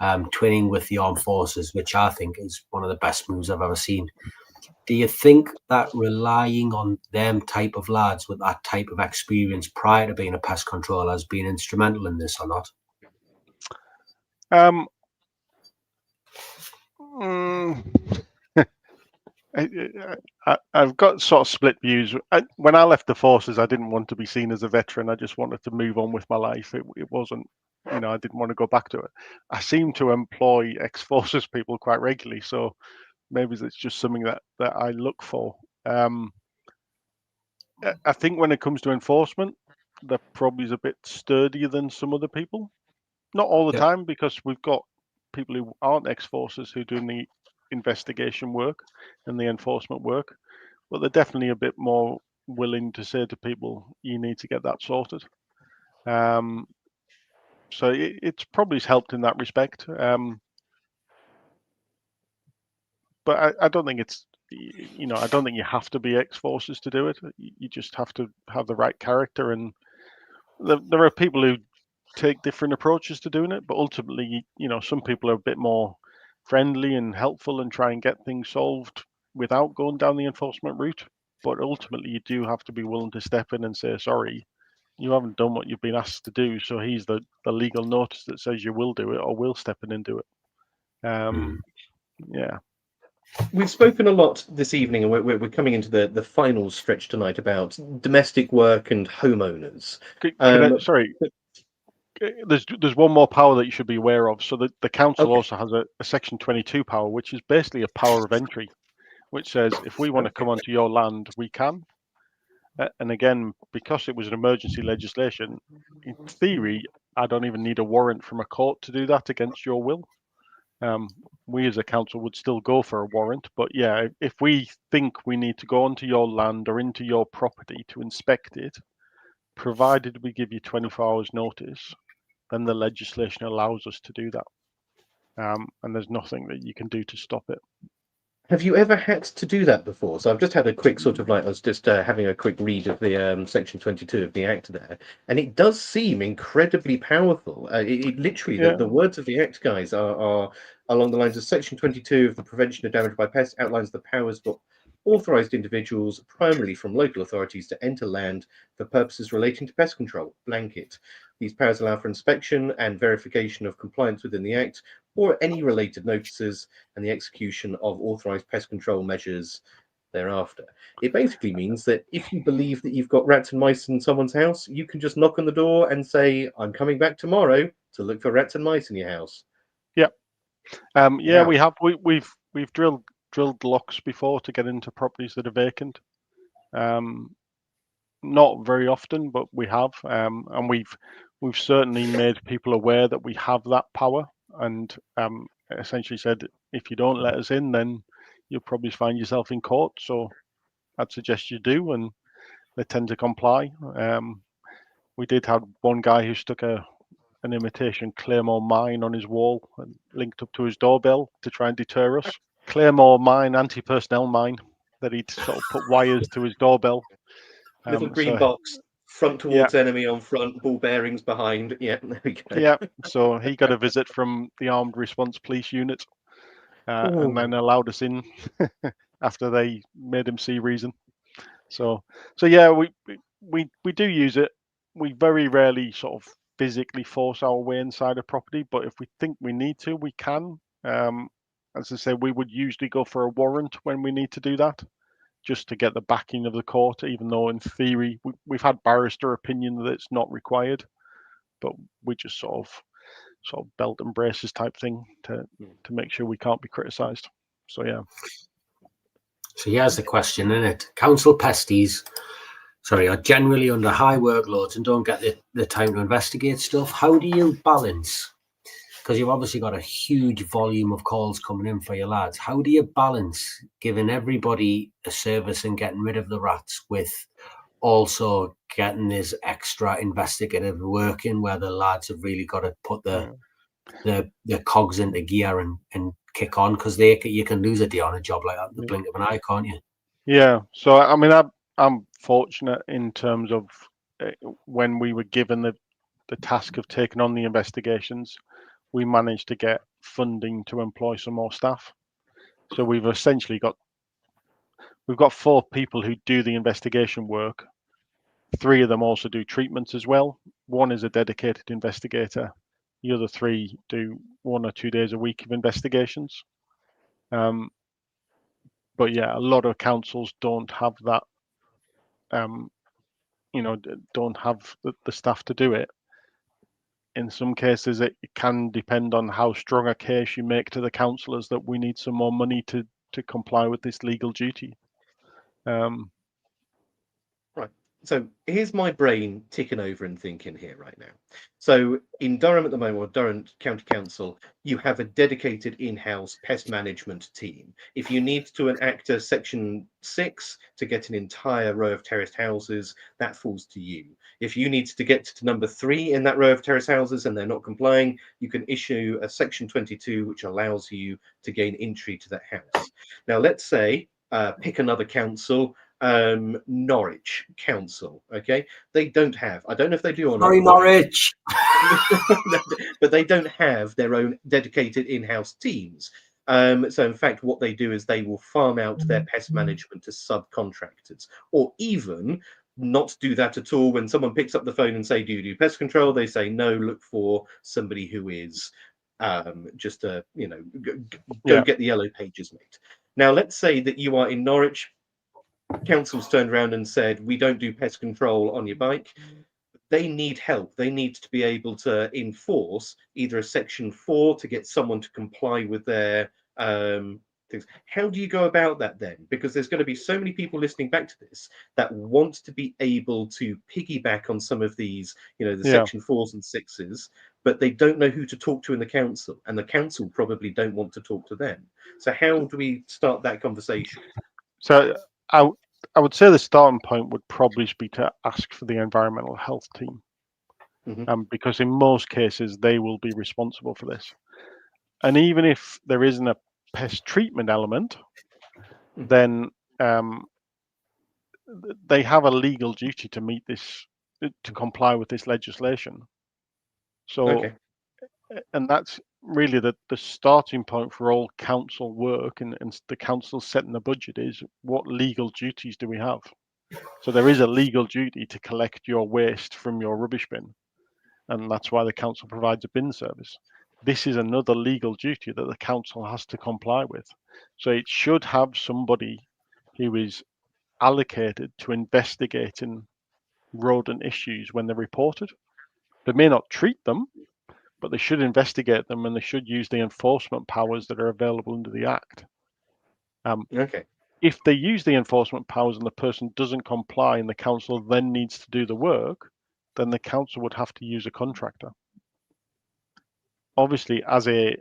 twinning with the armed forces, which I think is one of the best moves I've ever seen. Do you think that relying on them type of lads with that type of experience prior to being a pest controller has been instrumental in this or not? I've got sort of split views. When I left the forces, I didn't want to be seen as a veteran. I just wanted to move on with my life. It wasn't, I didn't want to go back to it. I seem to employ ex-forces people quite regularly, so maybe it's just something that I look for. I think when it comes to enforcement, they're probably a bit sturdier than some other people. Not all the time, because we've got people who aren't ex-forces who do the investigation work and the enforcement work, but they're definitely a bit more willing to say to people, you need to get that sorted. So it's probably helped in that respect. But I don't think it's, I don't think you have to be ex-forces to do it. You just have to have the right character, and there are people who take different approaches to doing it, but ultimately, some people are a bit more friendly and helpful and try and get things solved. without going down the enforcement route. But ultimately, you do have to be willing to step in and say, sorry, you haven't done what you've been asked to do. So here's the legal notice that says you will do it or will step in and do it. Yeah. We've spoken a lot this evening, and we're coming into the final stretch tonight about domestic work and homeowners. Sorry, there's one more power that you should be aware of. So the council also has a Section 22 power, which is basically a power of entry, which says if we want to come onto your land, we can. And again, because it was an emergency legislation, in theory, I don't even need a warrant from a court to do that against your will. We as a council would still go for a warrant, but yeah, if we think we need to go onto your land or into your property to inspect it, provided we give you 24 hours notice, then the legislation allows us to do that. And there's nothing that you can do to stop it. Have you ever had to do that before? So I've just had a quick sort of I was just having a quick read of the Section 22 of the Act there, and it does seem incredibly powerful. It literally, the words of the Act, guys, are along the lines of Section 22 of the Prevention of Damage by Pests outlines the powers for authorised individuals, primarily from local authorities, to enter land for purposes relating to pest control, blanket. These powers allow for inspection and verification of compliance within the Act, or any related notices, and the execution of authorised pest control measures thereafter. It basically means that if you believe that you've got rats and mice in someone's house, you can just knock on the door and say, I'm coming back tomorrow to look for rats and mice in your house. Yeah. Wow. We have. We've drilled locks before to get into properties that are vacant. Not very often, but we have. And we've certainly made people aware that we have that power, and essentially said, if you don't let us in, then you'll probably find yourself in court. So I'd suggest you do, and they tend to comply. We did have one guy who stuck an imitation Claymore mine on his wall and linked up to his doorbell to try and deter us. Claymore mine, anti-personnel mine, that he'd sort of put wires to his doorbell. Little green box, front towards enemy on front, ball bearings behind. Yeah, there we go. Yeah, so he got a visit from the Armed Response Police Unit, and then allowed us in after they made him see reason. So yeah, we do use it. We very rarely sort of physically force our way inside a property, but if we think we need to, we can. As I say, we would usually go for a warrant when we need to do that, just to get the backing of the court, even though in theory we've had barrister opinion that it's not required, but we just sort of belt and braces type thing to make sure we can't be criticised. So yeah. So here's the question, innit? Council pesties, are generally under high workloads and don't get the time to investigate stuff. How do you balance? Because you've obviously got a huge volume of calls coming in for your lads. How do you balance giving everybody a service and getting rid of the rats with also getting this extra investigative work in where the lads have really got to put the cogs into gear and kick on, because you can lose a day on a job like that in the blink of an eye, can't you? Yeah. So I mean, I'm fortunate in terms of when we were given the task of taking on the investigations, we managed to get funding to employ some more staff. So we've got 4 people who do the investigation work. 3 of them also do treatments as well. 1 is a dedicated investigator. The other 3 do 1 or 2 days a week of investigations. But yeah, a lot of councils don't have that, don't have the staff to do it. In some cases, it can depend on how strong a case you make to the councillors that we need some more money to comply with this legal duty. Right. So here's my brain ticking over and thinking here right now. So in Durham at the moment, or Durham County Council, you have a dedicated in-house pest management team. If you need to enact a Section 6 to get an entire row of terraced houses, that falls to you. If you need to get to number 3 in that row of terraced houses and they're not complying, you can issue a Section 22, which allows you to gain entry to that house. Now, let's say, pick another council, Norwich Council. Okay, they don't have, I don't know if they do or not. Sorry, Norwich. But they don't have their own dedicated in-house teams. So in fact, what they do is they will farm out their pest management to subcontractors, or even not do that at all. When someone picks up the phone and say, "Do you do pest control?" They say, "No, look for somebody who is just a, go get the yellow pages, mate." Now, let's say that you are in Norwich. Council's turned around and said, "We don't do pest control on your bike." They need help. They need to be able to enforce either a Section 4 to get someone to comply with their things. How do you go about that then? Because there's going to be so many people listening back to this that want to be able to piggyback on some of these, the Section 4s and 6s, but they don't know who to talk to in the council, and the council probably don't want to talk to them. So how do we start that conversation? So I would say the starting point would probably be to ask for the environmental health team, because in most cases they will be responsible for this. And even if there isn't a pest treatment element, then they have a legal duty to meet this, to comply with this legislation. So, and that's really the starting point for all council work, and the council setting the budget is, what legal duties do we have? So there is a legal duty to collect your waste from your rubbish bin, and that's why the council provides a bin service. This is another legal duty that the council has to comply with. So it should have somebody who is allocated to investigating rodent issues when they're reported. They may not treat them, but they should investigate them, and they should use the enforcement powers that are available under the Act. If they use the enforcement powers and the person doesn't comply and the council then needs to do the work, then the council would have to use a contractor. Obviously, as a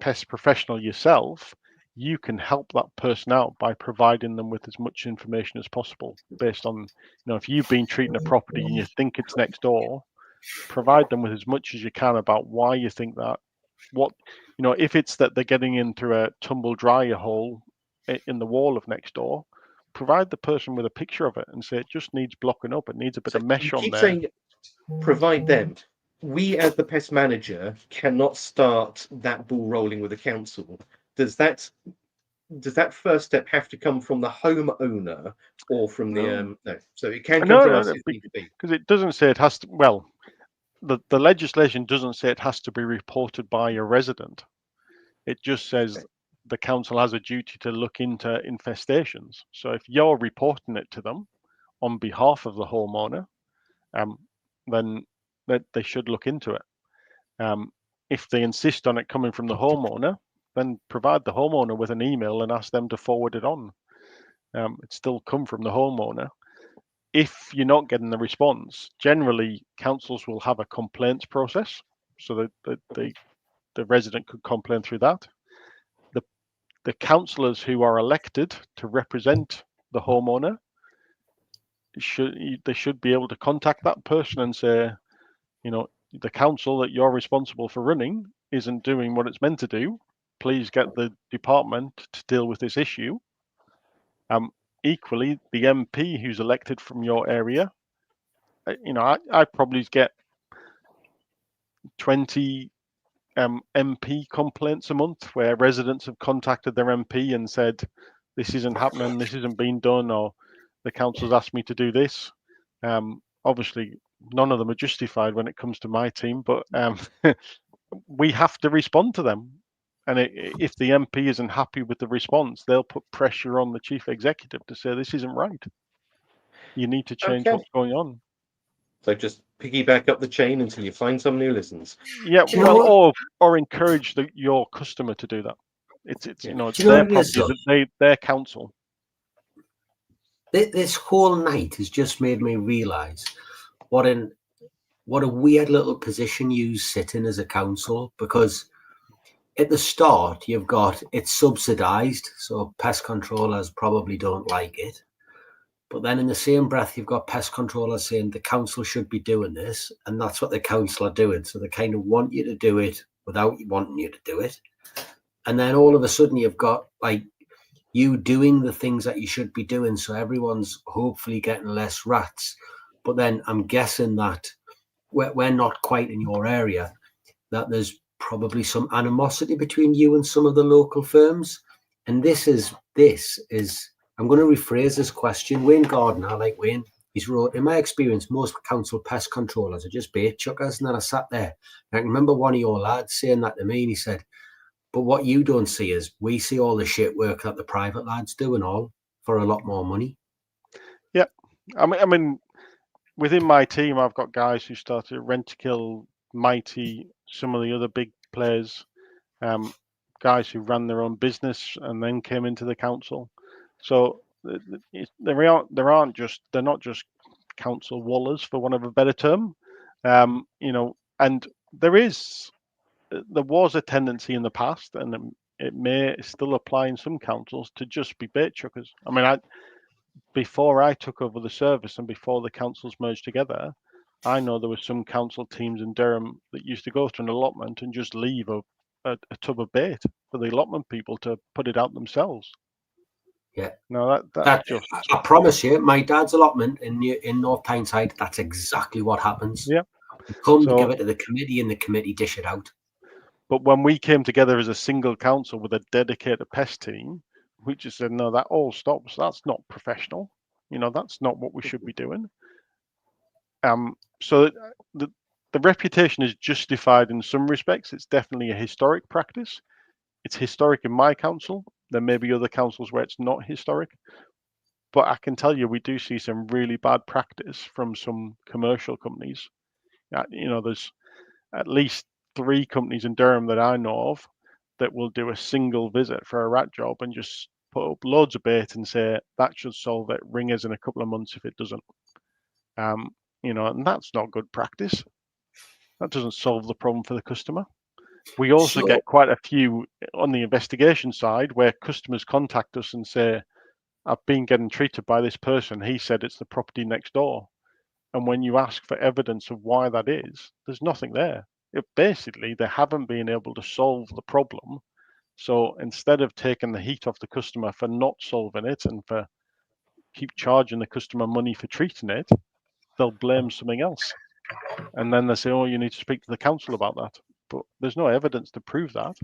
pest professional yourself, you can help that person out by providing them with as much information as possible based on, if you've been treating a property and you think it's next door, provide them with as much as you can about why you think that. What, if it's that they're getting in through a tumble dryer hole in the wall of next door, provide the person with a picture of it and say it just needs blocking up. It needs a bit of mesh on there. Saying provide them. We, as the pest manager, cannot start that ball rolling with the council. Does that first step have to come from the homeowner or from the no? So it can come from us because it doesn't say it has to. Well, the legislation doesn't say it has to be reported by a resident. It just says the council has a duty to look into infestations. So if you're reporting it to them on behalf of the homeowner, then they should look into it. If they insist on it coming from the homeowner, then provide the homeowner with an email and ask them to forward it on. It's still come from the homeowner. If you're not getting the response, generally councils will have a complaints process, so that the resident could complain through that. The councillors who are elected to represent the homeowner should be able to contact that person and say, the council that you're responsible for running isn't doing what it's meant to do. Please get the department to deal with this issue. Equally, the MP who's elected from your area, I probably get 20 MP complaints a month where residents have contacted their MP and said, this isn't happening, this isn't being done, or the council's asked me to do this. Obviously, none of them are justified when it comes to my team, but we have to respond to them. And if the MP isn't happy with the response, they'll put pressure on the chief executive to say, this isn't right. You need to change what's going on. So just piggyback up the chain until you find someone who listens. Yeah, well, or encourage your customer to do that. It's their property, their council. This whole night has just made me realise what a weird little position you sit in as a council, because at the start you've got it's subsidised, so pest controllers probably don't like it. But then in the same breath, you've got pest controllers saying the council should be doing this, and that's what the council are doing. So they kind of want you to do it without wanting you to do it. And then all of a sudden you've got like you doing the things that you should be doing. So everyone's hopefully getting less rats. But then I'm guessing that we're not quite in your area, that there's probably some animosity between you and some of the local firms. And this is I'm going to rephrase this question. Wayne Gardner, I like Wayne, he's wrote, in my experience, most council pest controllers are just bait chuckers. And then I sat there and I can remember one of your lads saying that to me, and he said, but what you don't see is we see all the shit work that the private lads do and all for a lot more money. Yeah. I mean, within my team, I've got guys who started Rent-A-Kill, Mighty, some of the other big players, guys who ran their own business and then came into the council. So they're not just council wallers, for want of a better term. And there was a tendency in the past, and it may still apply in some councils, to just be bait chuckers. I mean, before I took over the service and before the councils merged together, I know there were some council teams in Durham that used to go to an allotment and just leave a tub of bait for the allotment people to put it out themselves. Yeah. No, that's just. I promise you, my dad's allotment in North Tyneside, that's exactly what happens. Yeah. Come to give it to the committee, and the committee dish it out. But when we came together as a single council with a dedicated pest team, we just said, no, that all stops. That's not professional. That's not what we should be doing. So the reputation is justified in some respects. It's definitely a historic practice. It's historic in my council. There may be other councils where it's not historic. But I can tell you, we do see some really bad practice from some commercial companies. There's at least 3 companies in Durham that I know of that will do a single visit for a rat job and just put up loads of bait and say that should solve it. Ring us in a couple of months if it doesn't. And that's not good practice. That doesn't solve the problem for the customer. We also get quite a few on the investigation side where customers contact us and say, I've been getting treated by this person. He said it's the property next door. And when you ask for evidence of why that is, there's nothing there. Basically, they haven't been able to solve the problem. So instead of taking the heat off the customer for not solving it and for keep charging the customer money for treating it, they'll blame something else. And then they say, oh, you need to speak to the council about that. But there's no evidence to prove that.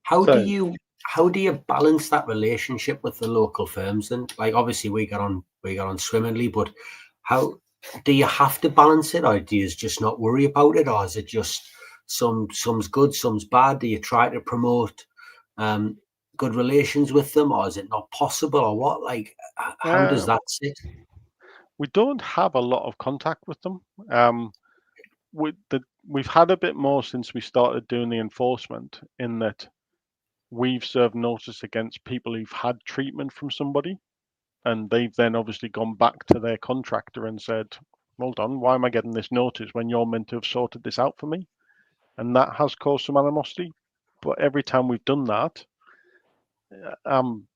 How do you balance that relationship with the local firms? And like, obviously we got on swimmingly, but how do you have to balance it, or do you just not worry about it, or is it just some's good, some's bad? Do you try to promote good relations with them, or is it not possible, or what? Like, how does that sit? We don't have a lot of contact with them. We've had a bit more since we started doing the enforcement, in that we've served notice against people who've had treatment from somebody, and they've then obviously gone back to their contractor and said, hold on, why am I getting this notice when you're meant to have sorted this out for me? And that has caused some animosity. But every time we've done that, I'm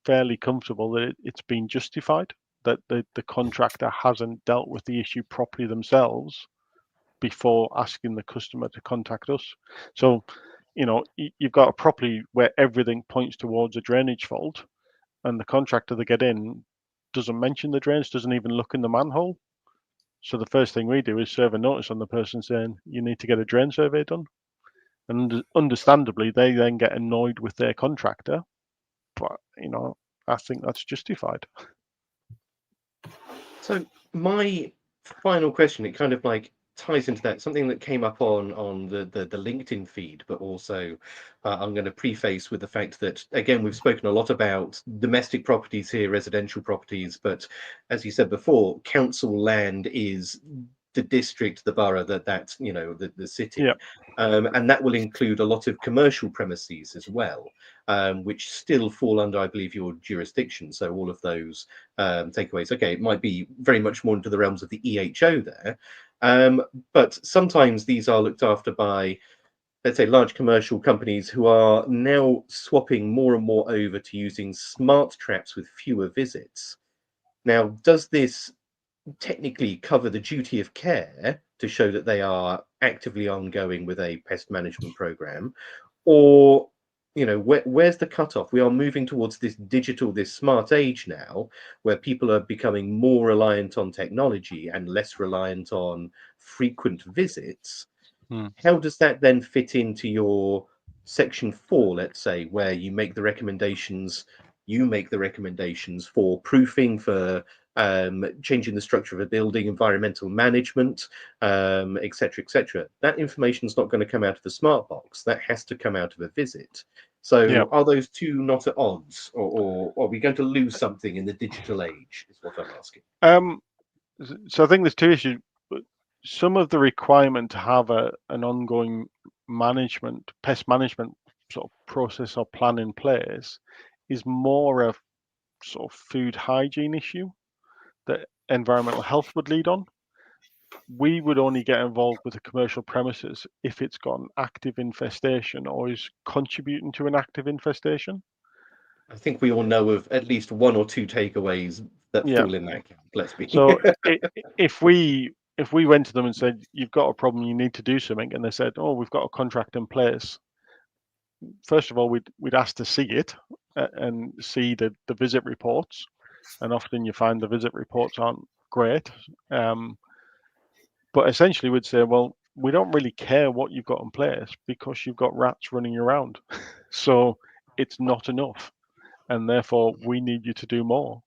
fairly comfortable that it's been justified, that the contractor hasn't dealt with the issue properly themselves before asking the customer to contact us. So, you've got a property where everything points towards a drainage fault, and the contractor that get in doesn't mention the drains, doesn't even look in the manhole. So the first thing we do is serve a notice on the person saying, you need to get a drain survey done. And understandably, they then get annoyed with their contractor. But, I think that's justified. So my final question, it kind of like ties into that, something that came up on the LinkedIn feed, but also I'm going to preface with the fact that, again, we've spoken a lot about domestic properties here, residential properties, but as you said before, council land is the district, the borough, that's the city. Yeah. And that will include a lot of commercial premises as well, which still fall under, I believe, your jurisdiction. So all of those takeaways, okay, it might be very much more into the realms of the EHO there, but sometimes these are looked after by, let's say, large commercial companies who are now swapping more and more over to using smart traps with fewer visits. Now, does this technically cover the duty of care to show that they are actively ongoing with a pest management program, or where's the cutoff? We are moving towards this digital, this smart age now, where people are becoming more reliant on technology and less reliant on frequent visits. How does that then fit into your section 4, let's say, where you make the recommendations for proofing, for changing the structure of a building, environmental management, etc., etc. That information is not going to come out of the smart box. That has to come out of a visit. So are those two not at odds, or are we going to lose something in the digital age, is what I'm asking. So I think there's two issues. Some of the requirement to have an ongoing pest management sort of process or plan in place is more a sort of food hygiene issue that environmental health would lead on. We would only get involved with the commercial premises if it's got an active infestation or is contributing to an active infestation. I think we all know of at least one or two takeaways that fall in that camp. Let's be. So if we went to them and said, you've got a problem, you need to do something, and they said, oh, we've got a contract in place, first of all, we'd ask to see it and see the visit reports. And often you find the visit reports aren't great. But essentially we'd say, well, we don't really care what you've got in place because you've got rats running around. So it's not enough. And therefore we need you to do more.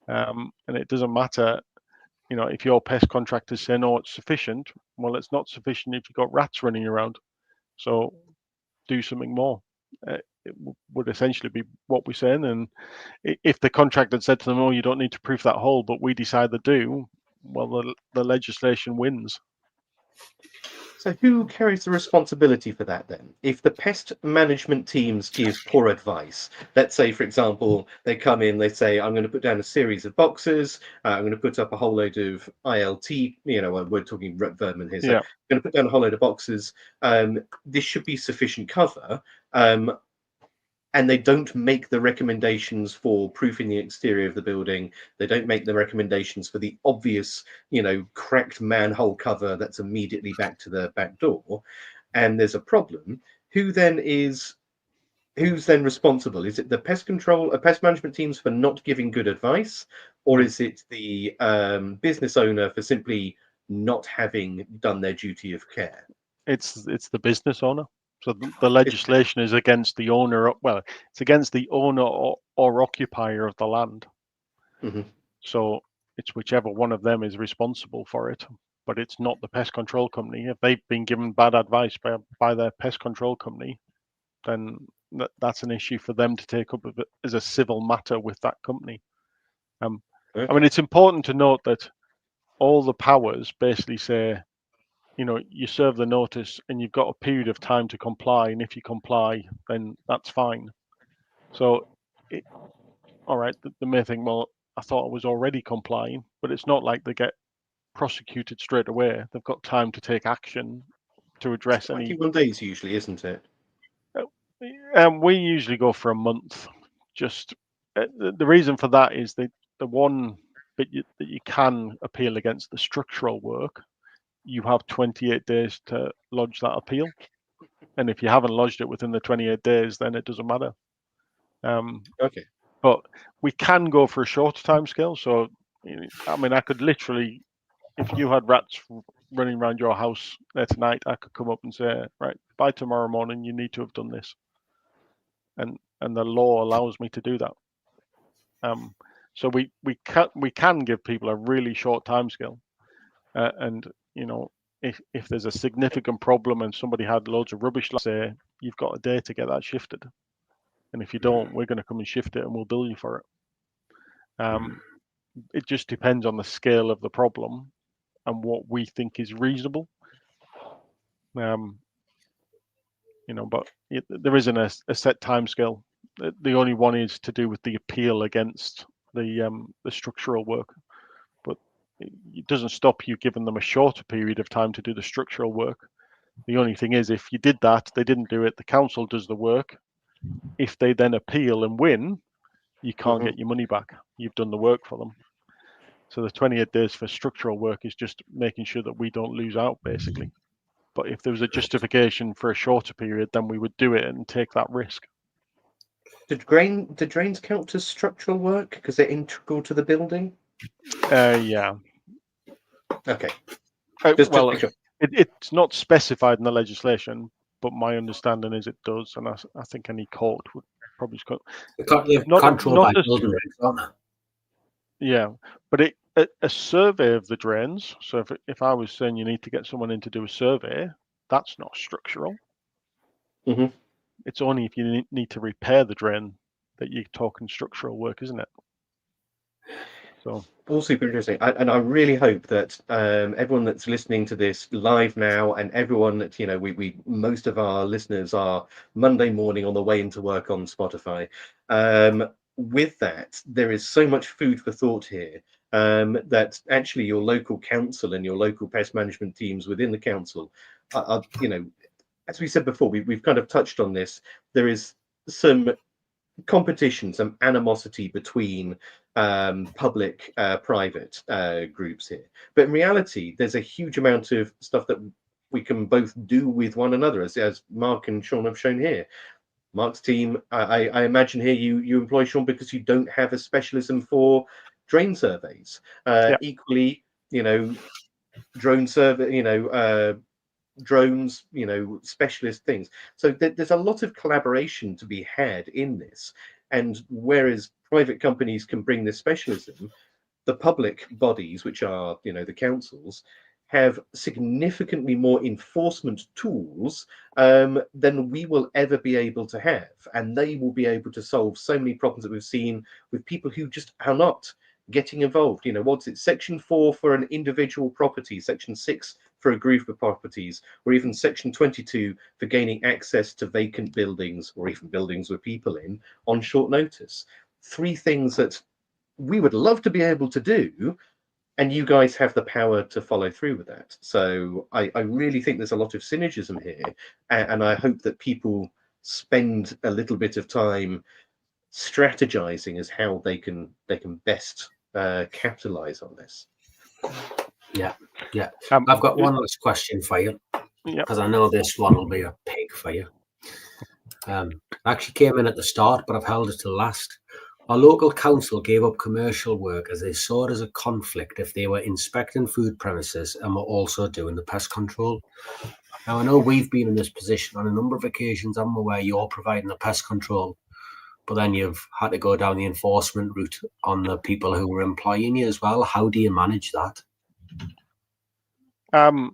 And it doesn't matter, if your pest contractors say, no, it's sufficient. Well, it's not sufficient if you've got rats running around. So do something more. It would essentially be what we're saying. And if the contractor said to them, oh, you don't need to proof that hole, but we decide to do, well, the legislation wins. So who carries the responsibility for that then? If the pest management teams give poor advice, let's say, for example, they come in, they say, I'm going to put down a series of boxes, I'm going to put up a whole load of ILT, we're talking vermin here, so I'm going to put down a whole load of boxes, this should be sufficient cover, and they don't make the recommendations for proofing the exterior of the building. They don't make the recommendations for the obvious, cracked manhole cover that's immediately back to the back door. And there's a problem. Who's then responsible? Is it the pest management teams for not giving good advice, or is it the business owner for simply not having done their duty of care? It's the business owner. So the legislation is against the owner. Well, it's against the owner or occupier of the land. Mm-hmm. So it's whichever one of them is responsible for it. But it's not the pest control company. If they've been given bad advice by their pest control company, then that's an issue for them to take up as a civil matter with that company. I mean, it's important to note that all the powers basically say, you serve the notice and you've got a period of time to comply. And if you comply, then that's fine. So, all right, they may think, well, I thought I was already complying, but it's not like they get prosecuted straight away. They've got time to take action to address 21 days usually, isn't it? We usually go for a month. Just the reason for that is the one bit that you can appeal against the structural work, you have 28 days to lodge that appeal. And if you haven't lodged it within the 28 days, then it doesn't matter. Okay. But we can go for a shorter time scale. So, I mean, I could literally, if you had rats running around your house there tonight, I could come up and say, right, by tomorrow morning, you need to have done this. And the law allows me to do that. So we can give people a really short time scale. And, if there's a significant problem and somebody had loads of rubbish, let's say, you've got a day to get that shifted. And if you don't, we're going to come and shift it and we'll bill you for it. It just depends on the scale of the problem and what we think is reasonable. But there isn't a set time scale. The only one is to do with the appeal against the structural work. But it doesn't stop you giving them a shorter period of time to do the structural work. The only thing is, if you did that, they didn't do it, the council does the work. If they then appeal and win, you can't get your money back. You've done the work for them. So the 28 days for structural work is just making sure that we don't lose out, basically. But if there was a justification for a shorter period, then we would do it and take that risk. Do drains count as structural work because they're integral to the building? Yeah. Okay. Well, Make sure. it's not specified in the legislation, but my understanding is it does, and I think any court would probably They're not controlled by as building regs, aren't they? yeah, but a survey of the drains. So if I was saying you need to get someone in to do a survey, that's not structural. Mhm. It's only if you need to repair the drain that you're talking structural work, isn't it? So All super interesting, and I really hope that everyone that's listening to this live now, and everyone that we most of our listeners are Monday morning on the way into work on Spotify. With that, there is so much food for thought here, that actually your local council and your local pest management teams within the council are as we said before, we've kind of touched on this. There is some competition, some animosity between public, private groups here. But in reality, there's a huge amount of stuff that we can both do with one another, as Mark and Sean have shown here. Mark's team, I imagine here you employ Sean because you don't have a specialism for drain surveys. yeah, Equally, drone survey, drones, specialist things. So there's a lot of collaboration to be had in this. And whereas private companies can bring this specialism, the public bodies, which are, the councils, have significantly more enforcement tools than we will ever be able to have. And they will be able to solve so many problems that we've seen with people who just are not getting involved. What's it? Section 4 for an individual property, Section 6 for a group of properties, or even Section 22 for gaining access to vacant buildings or even buildings with people in on short notice. Three things that we would love to be able to do, and you guys have the power to follow through with that. So I really think there's a lot of synergism here, and I hope that people spend a little bit of time strategizing as how they can best capitalize on this. Yeah. I've got one last question for you, because I know this one will be a pig for you. I actually came in at the start, but I've held it till last. Our local council gave up commercial work as they saw it as a conflict if they were inspecting food premises and were also doing the pest control. Now, I know we've been in this position on a number of occasions, I'm aware you're providing the pest control, but then you've had to go down the enforcement route on the people who were employing you as well. How do you manage that? I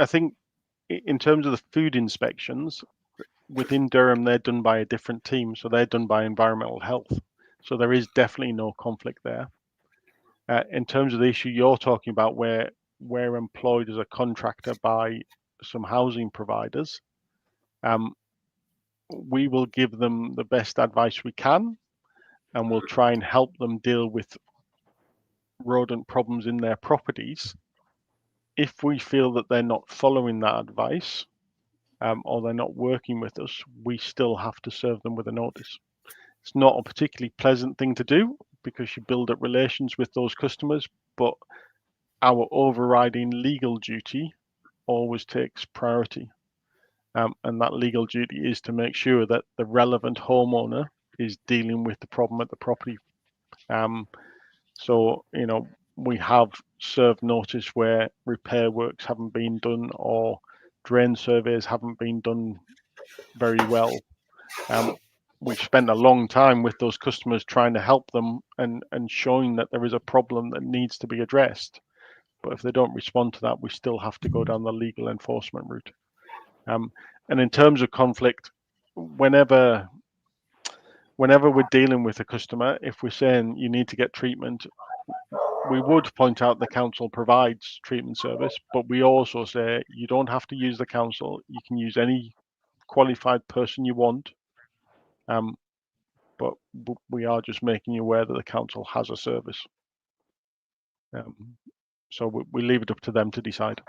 think in terms of the food inspections within Durham, they're done by a different team, so they're done by environmental health. So there is definitely no conflict there. In terms of the issue you're talking about, where we're employed as a contractor by some housing providers, we will give them the best advice we can, and we'll try and help them deal with rodent problems in their properties. If we feel that they're not following that advice, or they're not working with us, we still have to serve them with a notice. It's not a particularly pleasant thing to do because you build up relations with those customers, but our overriding legal duty always takes priority. And that legal duty is to make sure that the relevant homeowner is dealing with the problem at the property. So, we have served notice where repair works haven't been done or drain surveys haven't been done very well. We've spent a long time with those customers trying to help them and showing that there is a problem that needs to be addressed. But if they don't respond to that, we still have to go down the legal enforcement route. And in terms of conflict, whenever we're dealing with a customer, if we're saying you need to get treatment, we would point out the council provides treatment service, but we also say you don't have to use the council. You can use any qualified person you want. But we are just making you aware that the council has a service. So we leave it up to them to decide.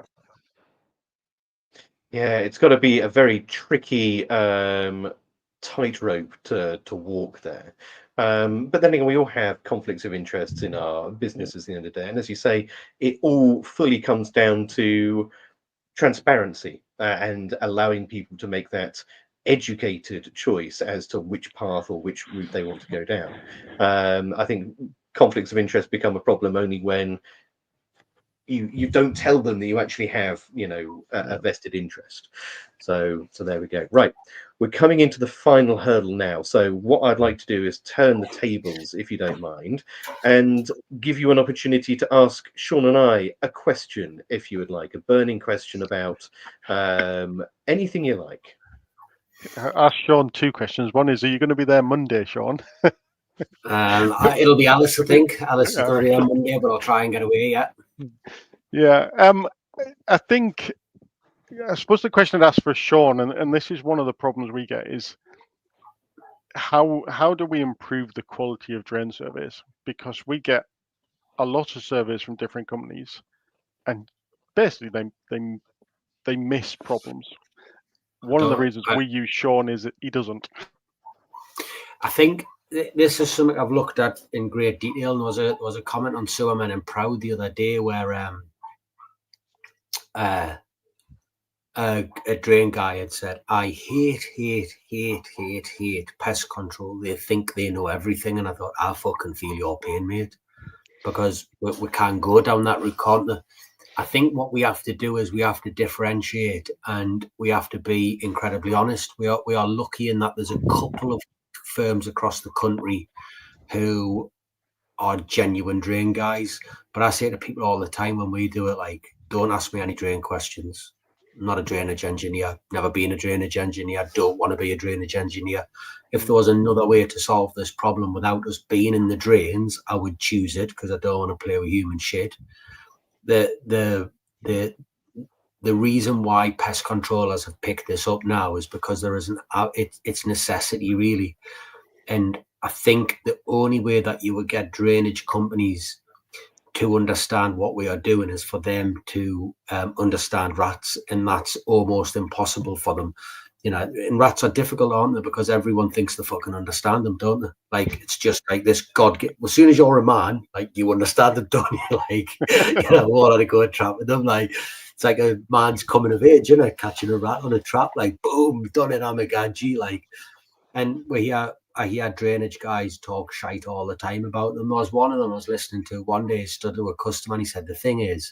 Yeah, it's got to be a very tricky tightrope to walk there. But then again, we all have conflicts of interests in our businesses at the end of the day. And as you say, it all fully comes down to transparency and allowing people to make that educated choice as to which path or which route they want to go down. I think conflicts of interest become a problem only when you don't tell them that you actually have, you know, a vested interest. So there we go. Right, we're coming into the final hurdle now. So what I'd like to do is turn the tables, if you don't mind, and give you an opportunity to ask Sean and I a question, if you would like, a burning question about anything you like. Ask Sean 2 questions. One is, are you going to be there Monday, Sean? It'll be Alice, I think. Alice is going to be on Monday, but I'll try and get away. Yeah. I think, I suppose the question I'd ask for Sean, and this is one of the problems we get, is how do we improve the quality of drain surveys? Because we get a lot of surveys from different companies, and basically they miss problems. One of the reasons we use Sean is that he doesn't. I think this is something I've looked at in great detail. And there was a comment on Sewermen and Proud the other day where a drain guy had said, I hate pest control. They think they know everything. And I thought, I fucking feel your pain, mate, because we can't go down that route, can't we? I think what we have to do is we have to differentiate, and we have to be incredibly honest. We are lucky in that there's a couple of firms across the country who are genuine drain guys. But I say to people all the time when we do it, like, don't ask me any drain questions. I'm not a drainage engineer, never been a drainage engineer, don't want to be a drainage engineer. If there was another way to solve this problem without us being in the drains, I would choose it, because I don't want to play with human shit. The reason why pest controllers have picked this up now is because there is it's necessity, really. And I think the only way that you would get drainage companies to understand what we are doing is for them to understand rats, and that's almost impossible for them. You know, and rats are difficult, aren't they? Because everyone thinks they fucking understand them, don't they? Like, it's just like this as soon as you're a man, like, you understand them, don't you? Like, you know, what to go and trap with them. Like, it's like a man's coming of age, you know, catching a rat on a trap, like, boom, done it, I'm a gadget, like. And I hear drainage guys talk shite all the time about them. There was one of them I was listening to one day, stood to a customer, and he said, the thing is,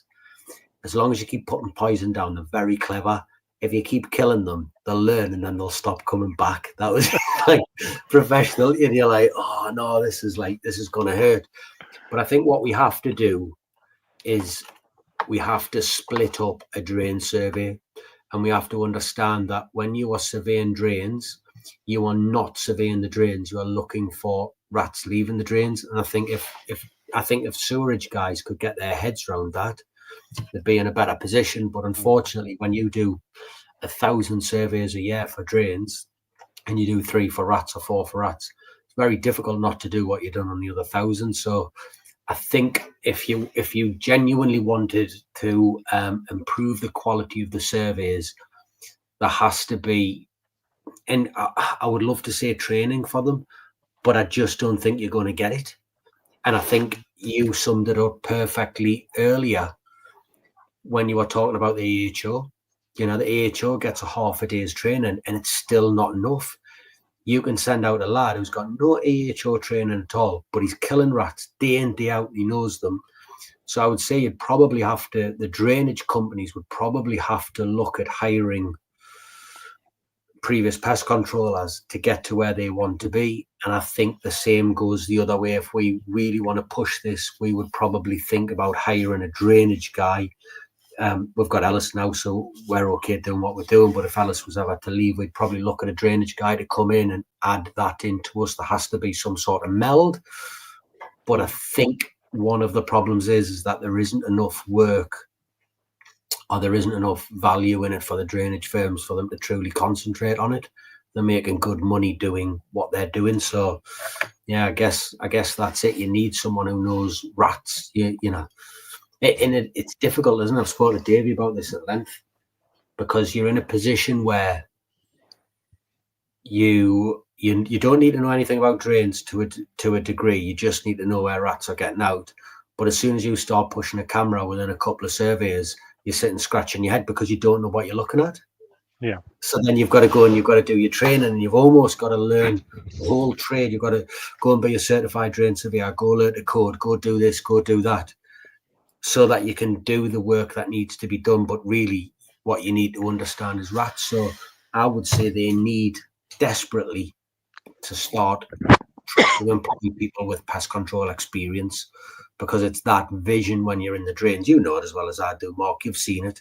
as long as you keep putting poison down, they're very clever. If you keep killing them, they'll learn and then they'll stop coming back. That was like professional. And you're like, oh no, this is going to hurt. But I think what we have to do is we have to split up a drain survey, and we have to understand that when you are surveying drains, you are not surveying the drains. You are looking for rats leaving the drains. And I think if sewerage guys could get their heads around that, they'd be in a better position. But unfortunately, when you do 1,000 surveys a year for drains, and you do 3 for rats or 4 for rats, it's very difficult not to do what you've done on the other 1,000. So I think if you genuinely wanted to improve the quality of the surveys, there has to be, and I would love to say training for them, but I just don't think you're going to get it. And I think you summed it up perfectly earlier when you were talking about the AHO. You know, the AHO gets a half a day's training, and it's still not enough. You can send out a lad who's got no AHO training at all, but he's killing rats day in, day out. He knows them. So I would say you'd probably have to, the drainage companies would probably have to look at hiring previous pest controllers to get to where they want to be. And I think the same goes the other way. If we really want to push this, we would probably think about hiring a drainage guy. We've got Alice now, so we're okay doing what we're doing. But if Alice was ever to leave, we'd probably look at a drainage guy to come in and add that into us. There has to be some sort of meld. But I think one of the problems is that there isn't enough work, or there isn't enough value in it for the drainage firms for them to truly concentrate on it. They're making good money doing what they're doing. So, yeah, I guess that's it. You need someone who knows rats, you know. It's difficult, isn't it? I've spoken to Davey about this at length, because you're in a position where you don't need to know anything about drains to a degree. You just need to know where rats are getting out. But as soon as you start pushing a camera within a couple of surveys, you're sitting scratching your head because you don't know what you're looking at. Yeah. So then you've got to go and you've got to do your training, and you've almost got to learn the whole trade. You've got to go and be a certified drain surveyor, go learn the code, go do this, go do that, so that you can do the work that needs to be done. But really, what you need to understand is rats. So I would say they need desperately to start to employ people with pest control experience, because it's that vision when you're in the drains. You know it as well as I do, Mark. You've seen it,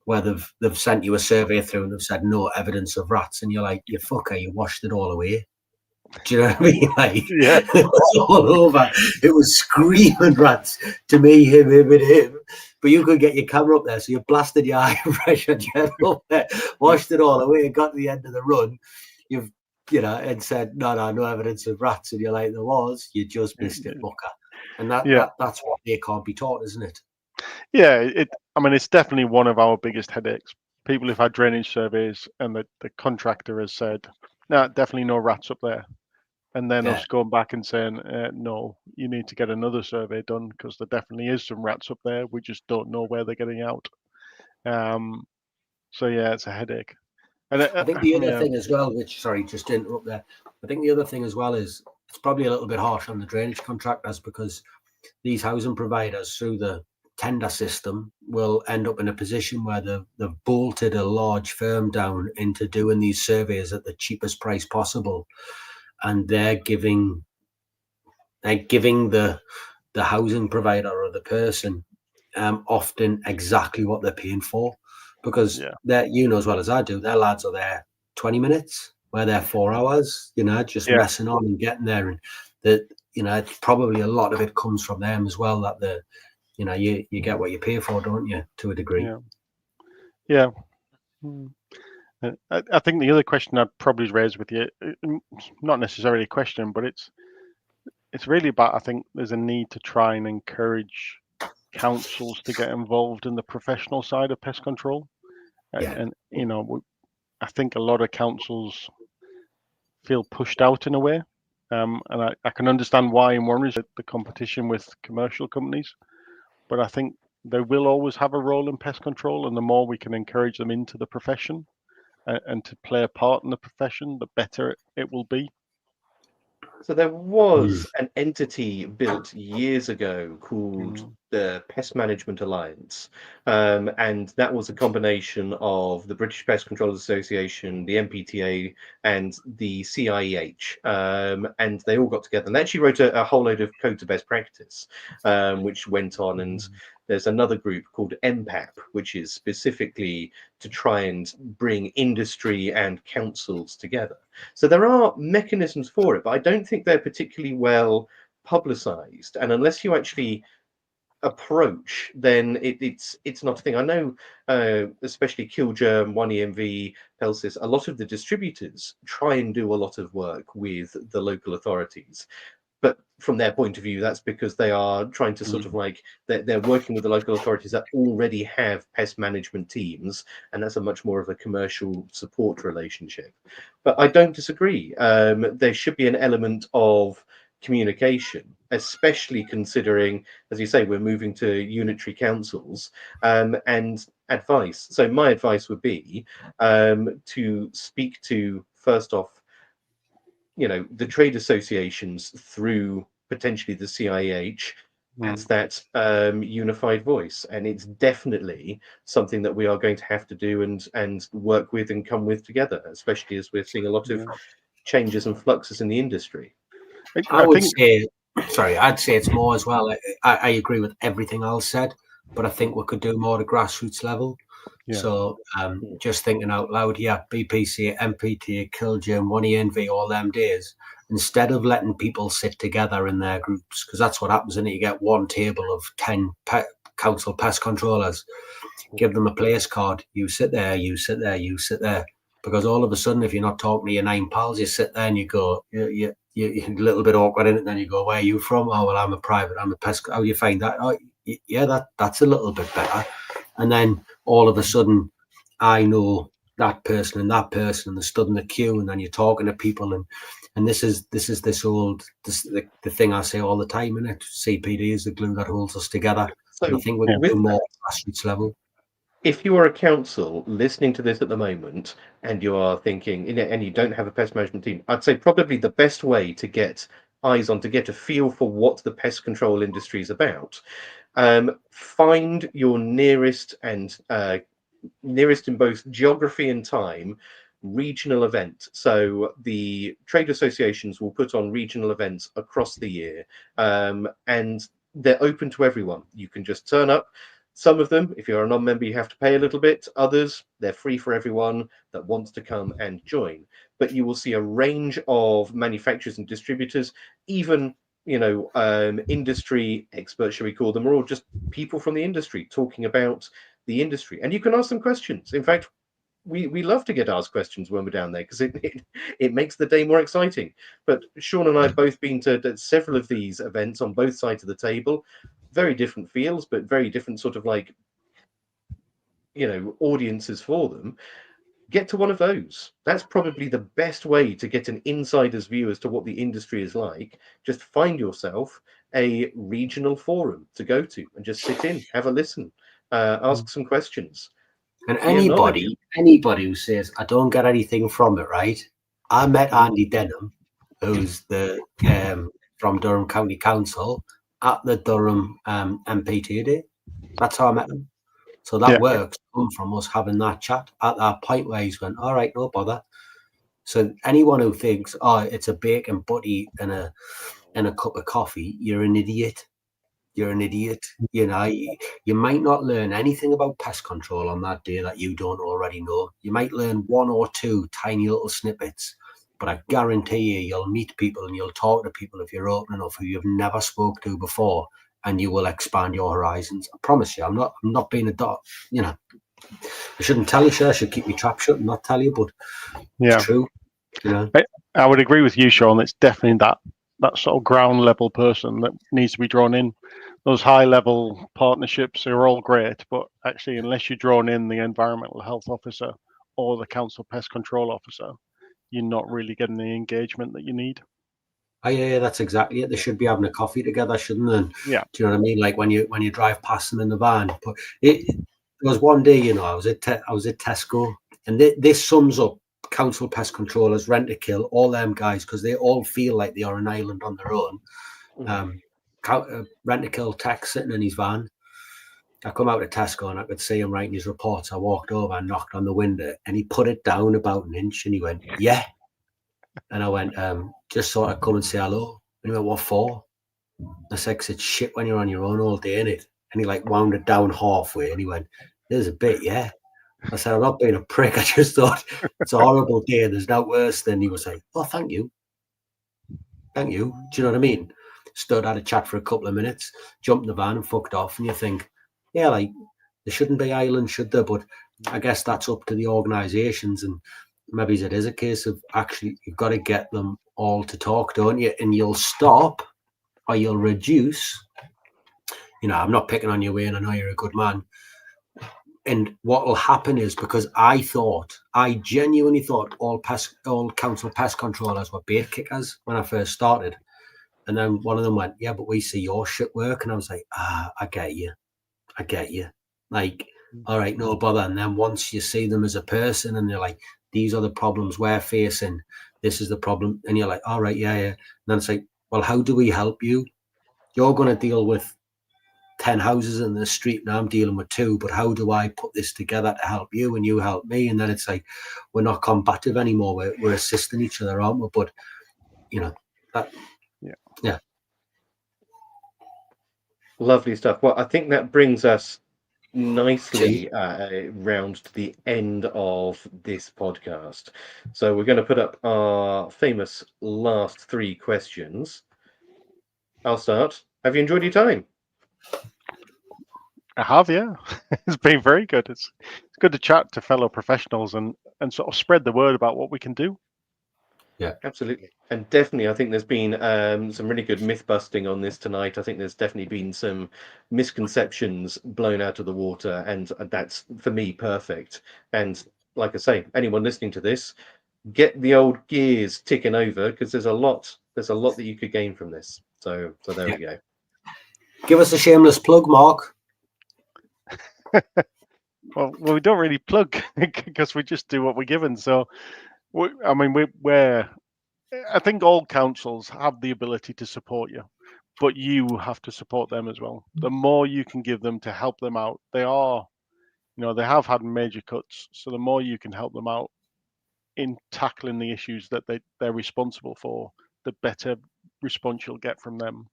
where they've sent you a survey through and they've said no evidence of rats, and you're like, you fucker, you washed it all away. Do you know what I mean? Like, Yeah. it was all over. It was screaming rats to me, him, and him. But you could get your camera up there, so you blasted your high pressure jet up there, washed it all away, and got to the end of the run. You've, and said, no evidence of rats, and you're like, there was. You just missed it, mucker. And that's what they can't be taught, isn't it? Yeah, it's definitely one of our biggest headaches. People have had drainage surveys and the contractor has said, no, definitely no rats up there. And then us going back and saying, no, you need to get another survey done because there definitely is some rats up there. We just don't know where they're getting out. So yeah, it's a headache. And I think the other thing as well, just to interrupt there, I think the other thing as well is it's probably a little bit harsh on the drainage contractors, because these housing providers through the tender system will end up in a position where they've bolted a large firm down into doing these surveys at the cheapest price possible, and they're giving the housing provider or the person often exactly what they're paying for, because they're, as well as I do, their lads are there 20 minutes, where they're 4 hours, just messing on and getting there, and that it's probably a lot of it comes from them as well, that you get what you pay for, don't you, to a degree. Yeah. I think the other question I'd probably raise with you, not necessarily a question, but it's really about, I think there's a need to try and encourage councils to get involved in the professional side of pest control. And I think a lot of councils feel pushed out in a way. And I can understand why in one respect, the competition with commercial companies, but I think they will always have a role in pest control, and the more we can encourage them into the profession and to play a part in the profession, the better it will be. So there was an entity built years ago called the Pest Management Alliance, and that was a combination of the British Pest Control Association, the MPTA, and the CIEH, and they all got together and they actually wrote a whole load of codes of best practice, which went on. And there's another group called MPAP, which is specifically to try and bring industry and councils together. So there are mechanisms for it, but I don't think they're particularly well publicized. And unless you actually approach, then it's not a thing. I know, especially Killgerm, 1EMV, Pelsis, a lot of the distributors try and do a lot of work with the local authorities. But from their point of view, that's because they are trying to sort of like, they're working with the local authorities that already have pest management teams, and that's a much more of a commercial support relationship. But I don't disagree. There should be an element of communication, especially considering, as you say, we're moving to unitary councils, and advice. So my advice would be to speak to, first off, the trade associations through potentially the CIH as that unified voice. And it's definitely something that we are going to have to do and work with and come with together, especially as we're seeing a lot of changes and fluxes in the industry. I'd say it's more as well. I agree with everything Al said, but I think we could do more at a grassroots level. So just thinking out loud here, BPC, MPT, Killgerm, 1ENV, all them days, instead of letting people sit together in their groups, because that's what happens, and you get one table of 10 council pest controllers, give them a place card, you sit there, you sit there, you sit there, because all of a sudden, if you're not talking to your 9 pals, you sit there and you go, you're a little bit awkward in it, and then you go, where are you from? Oh, well, I'm a pest. How do you find that? Oh, yeah, that's a little bit better. And then all of a sudden, I know that person and that person, and they're stood in the queue, and then you're talking to people, and this is the thing I say all the time, isn't it? CPD is the glue that holds us together. So I think we can do more at grassroots level. if you are a council listening to this at the moment and you are thinking, and you don't have a pest management team, I'd say probably the best way to get eyes on, to get a feel for what the pest control industry is about, find your nearest and nearest in both geography and time regional event. So the trade associations will put on regional events across the year, and they're open to everyone. You can just turn up. Some of them, if you're a non-member, you have to pay a little bit. Others, they're free for everyone that wants to come and join. But you will see a range of manufacturers and distributors, even industry experts, shall we call them, or all just people from the industry talking about the industry. And you can ask them questions. In fact, we love to get asked questions when we're down there, because it makes the day more exciting. But Sean and I have both been to several of these events on both sides of the table. Very different fields, but very different sort of audiences for them. Get to one of those. That's probably the best way to get an insider's view as to what the industry is like. Just find yourself a regional forum to go to and just sit in, have a listen, ask some questions. And anybody who says, I don't get anything from it, right? I met Andy Denham, who's the from Durham County Council, at the Durham MPT Day. That's how I met him. So that works come from us having that chat at that point where he's went, all right, no bother. So anyone who thinks, oh, it's a bacon butty and a cup of coffee, you're an idiot. You're an idiot. You might not learn anything about pest control on that day that you don't already know. You might learn one or two tiny little snippets, but I guarantee you'll meet people and you'll talk to people if you're open enough who you've never spoke to before, and you will expand your horizons. I promise you. I'm not being a dog. I shouldn't tell you, I should keep my trap shut and not tell you, but it's true. I would agree with you, Sean. It's definitely that sort of ground level person that needs to be drawn in. Those high level partnerships are all great, but actually, unless you're drawn in the environmental health officer or the council pest control officer, you're not really getting the engagement that you need. Oh yeah, that's exactly it. They should be having a coffee together, shouldn't they? Yeah. Do you know what I mean? Like when you drive past them in the van. But there was one day, I was at Tesco, and this sums up council pest controllers, rent a kill, all them guys, because they all feel like they are an island on their own. Rent a kill Tex sitting in his van. I come out of Tesco and I could see him writing his reports. I walked over and knocked on the window, and he put it down about an inch, and he went, yeah. And I went, just sort of come and say hello. And he went, what for? I said, 'cause it's shit when you're on your own all day, innit? And he wound it down halfway, and he went, there's a bit, yeah. I said, I'm not being a prick. I just thought it's a horrible day. There's no worse than. He was like, oh, thank you. Thank you. Do you know what I mean? Stood, had a chat for a couple of minutes, jumped in the van and fucked off. And you think, yeah, there shouldn't be islands, should there? But I guess that's up to the organisations, and maybe it is a case of actually you've got to get them all to talk, don't you? And you'll stop or you'll reduce. I'm not picking on you, Wayne. I know you're a good man. And what will happen is, because I genuinely thought all council pest controllers were bait kickers when I first started. And then one of them went, yeah, but we see your shit work. And I was like, I get you. All right, no bother. And then once you see them as a person and they're like, these are the problems we're facing, this is the problem. And you're like, all right, yeah. And then it's like, well, how do we help you? You're going to deal with 10 houses in the street and I'm dealing with 2, but how do I put this together to help you and you help me? And then it's like, we're not combative anymore. We're assisting each other, aren't we? But, yeah. Lovely stuff. Well, I think that brings us nicely round to the end of this podcast. So we're going to put up our famous last 3 questions. I'll start. Have you enjoyed your time? I have, yeah. It's been very good. It's good to chat to fellow professionals and sort of spread the word about what we can do. Yeah, absolutely. And definitely, I think there's been some really good myth busting on this tonight. I think there's definitely been some misconceptions blown out of the water, and that's, for me, perfect. And like I say, anyone listening to this, get the old gears ticking over, because there's a lot that you could gain from this. So there we go. Give us a shameless plug, Mark. Well, we don't really plug because we just do what we're given. So, I think all councils have the ability to support you, but you have to support them as well. The more you can give them to help them out, they have had major cuts. So the more you can help them out in tackling the issues that they're responsible for, the better response you'll get from them.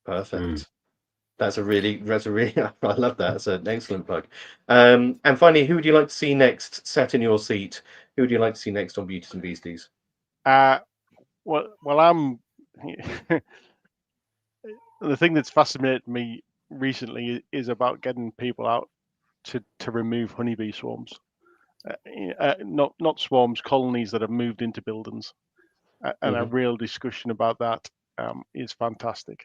Perfect. That's a really I love that. That's an excellent plug. And finally, who would you like to see next sat in your seat? Who would you like to see next on Beauties and Beasties? Well, I'm the thing that's fascinated me recently is about getting people out to remove honeybee swarms. Not swarms, colonies that have moved into buildings, and a real discussion about that is fantastic.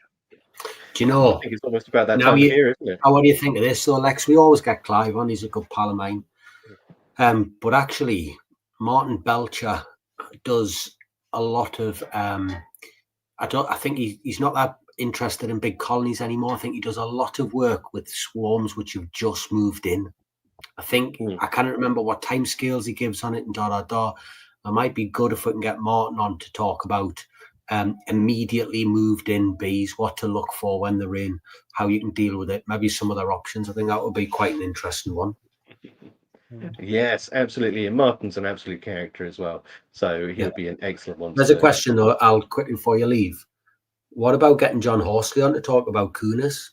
Do you know? I think it's almost about that time of year, isn't it? What do you think of this? So, Lex, we always get Clive on. He's a good pal of mine. But actually, Martin Belcher does a lot of. I think he's not that interested in big colonies anymore. I think he does a lot of work with swarms which have just moved in. I think I can't remember what time scales he gives on it and . It might be good if we can get Martin on to talk about immediately moved in bees, what to look for when they're in, how you can deal with it, maybe some other options. I think that would be quite an interesting one. Yes, absolutely. And Martin's an absolute character as well. So he'll be an excellent one. There's a question though, Al, quickly before you leave. What about getting John Horsley on to talk about coolness?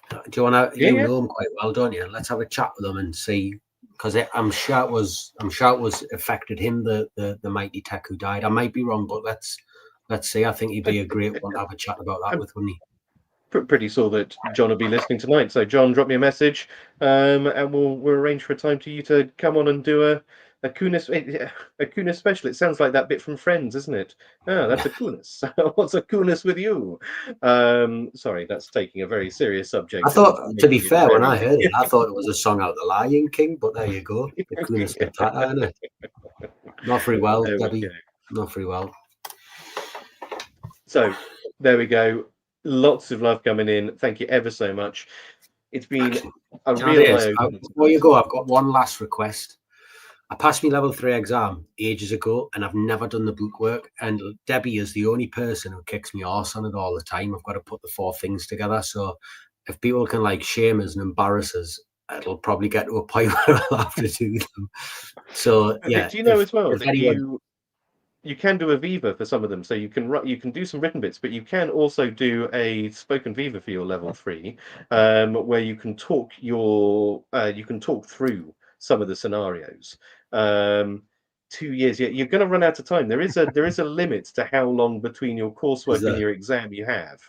Do you want to? You know him quite well, don't you? Let's have a chat with him and see, because I'm sure it was affected him, the mighty tech who died. I might be wrong, but let's see. I think he'd be a great one to have a chat about that with, wouldn't he? Pretty sure that John will be listening tonight. So John, drop me a message, and we'll arrange for a time for you to come on and do a coolness special. It sounds like that bit from Friends, isn't it? Oh, that's a coolness. What's a coolness with you? Sorry, that's taking a very serious subject. I thought, to be fair, when I heard it, I thought it was a song out the Lion King, but there you go. The coolness with Tata, isn't it? Not very well, Debbie. Not very well. So there we go. Lots of love coming in. Thank you ever so much. It's been a real eye-opener. Before you go, I've got one last request. I passed my level 3 exam ages ago and I've never done the book work. And Debbie is the only person who kicks me arse on it all the time. I've got to put the 4 things together. So if people can shame us and embarrass us, it'll probably get to a point where I'll have to do them. So yeah. Do you know as well that you can do a Viva for some of them, so you can do some written bits, but you can also do a spoken Viva for your level 3, where you can talk through some of the scenarios. 2 years, you're going to run out of time. There is a limit to how long between your coursework and your exam you have.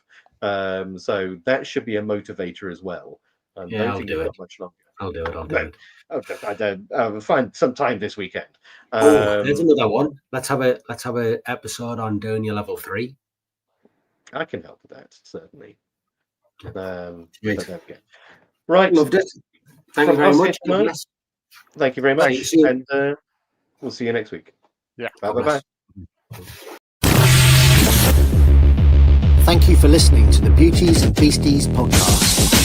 So that should be a motivator as well. I'll do it. Much longer. I'll do it. I don't find some time this weekend. There's another one. Let's have a episode on doing your level 3. I can help with that, certainly. Right. Right. Loved it. Thank you very much. Thank you very much. And we'll see you next week. Yeah. Bye. Thank you for listening to the Beauties and Beasties podcast.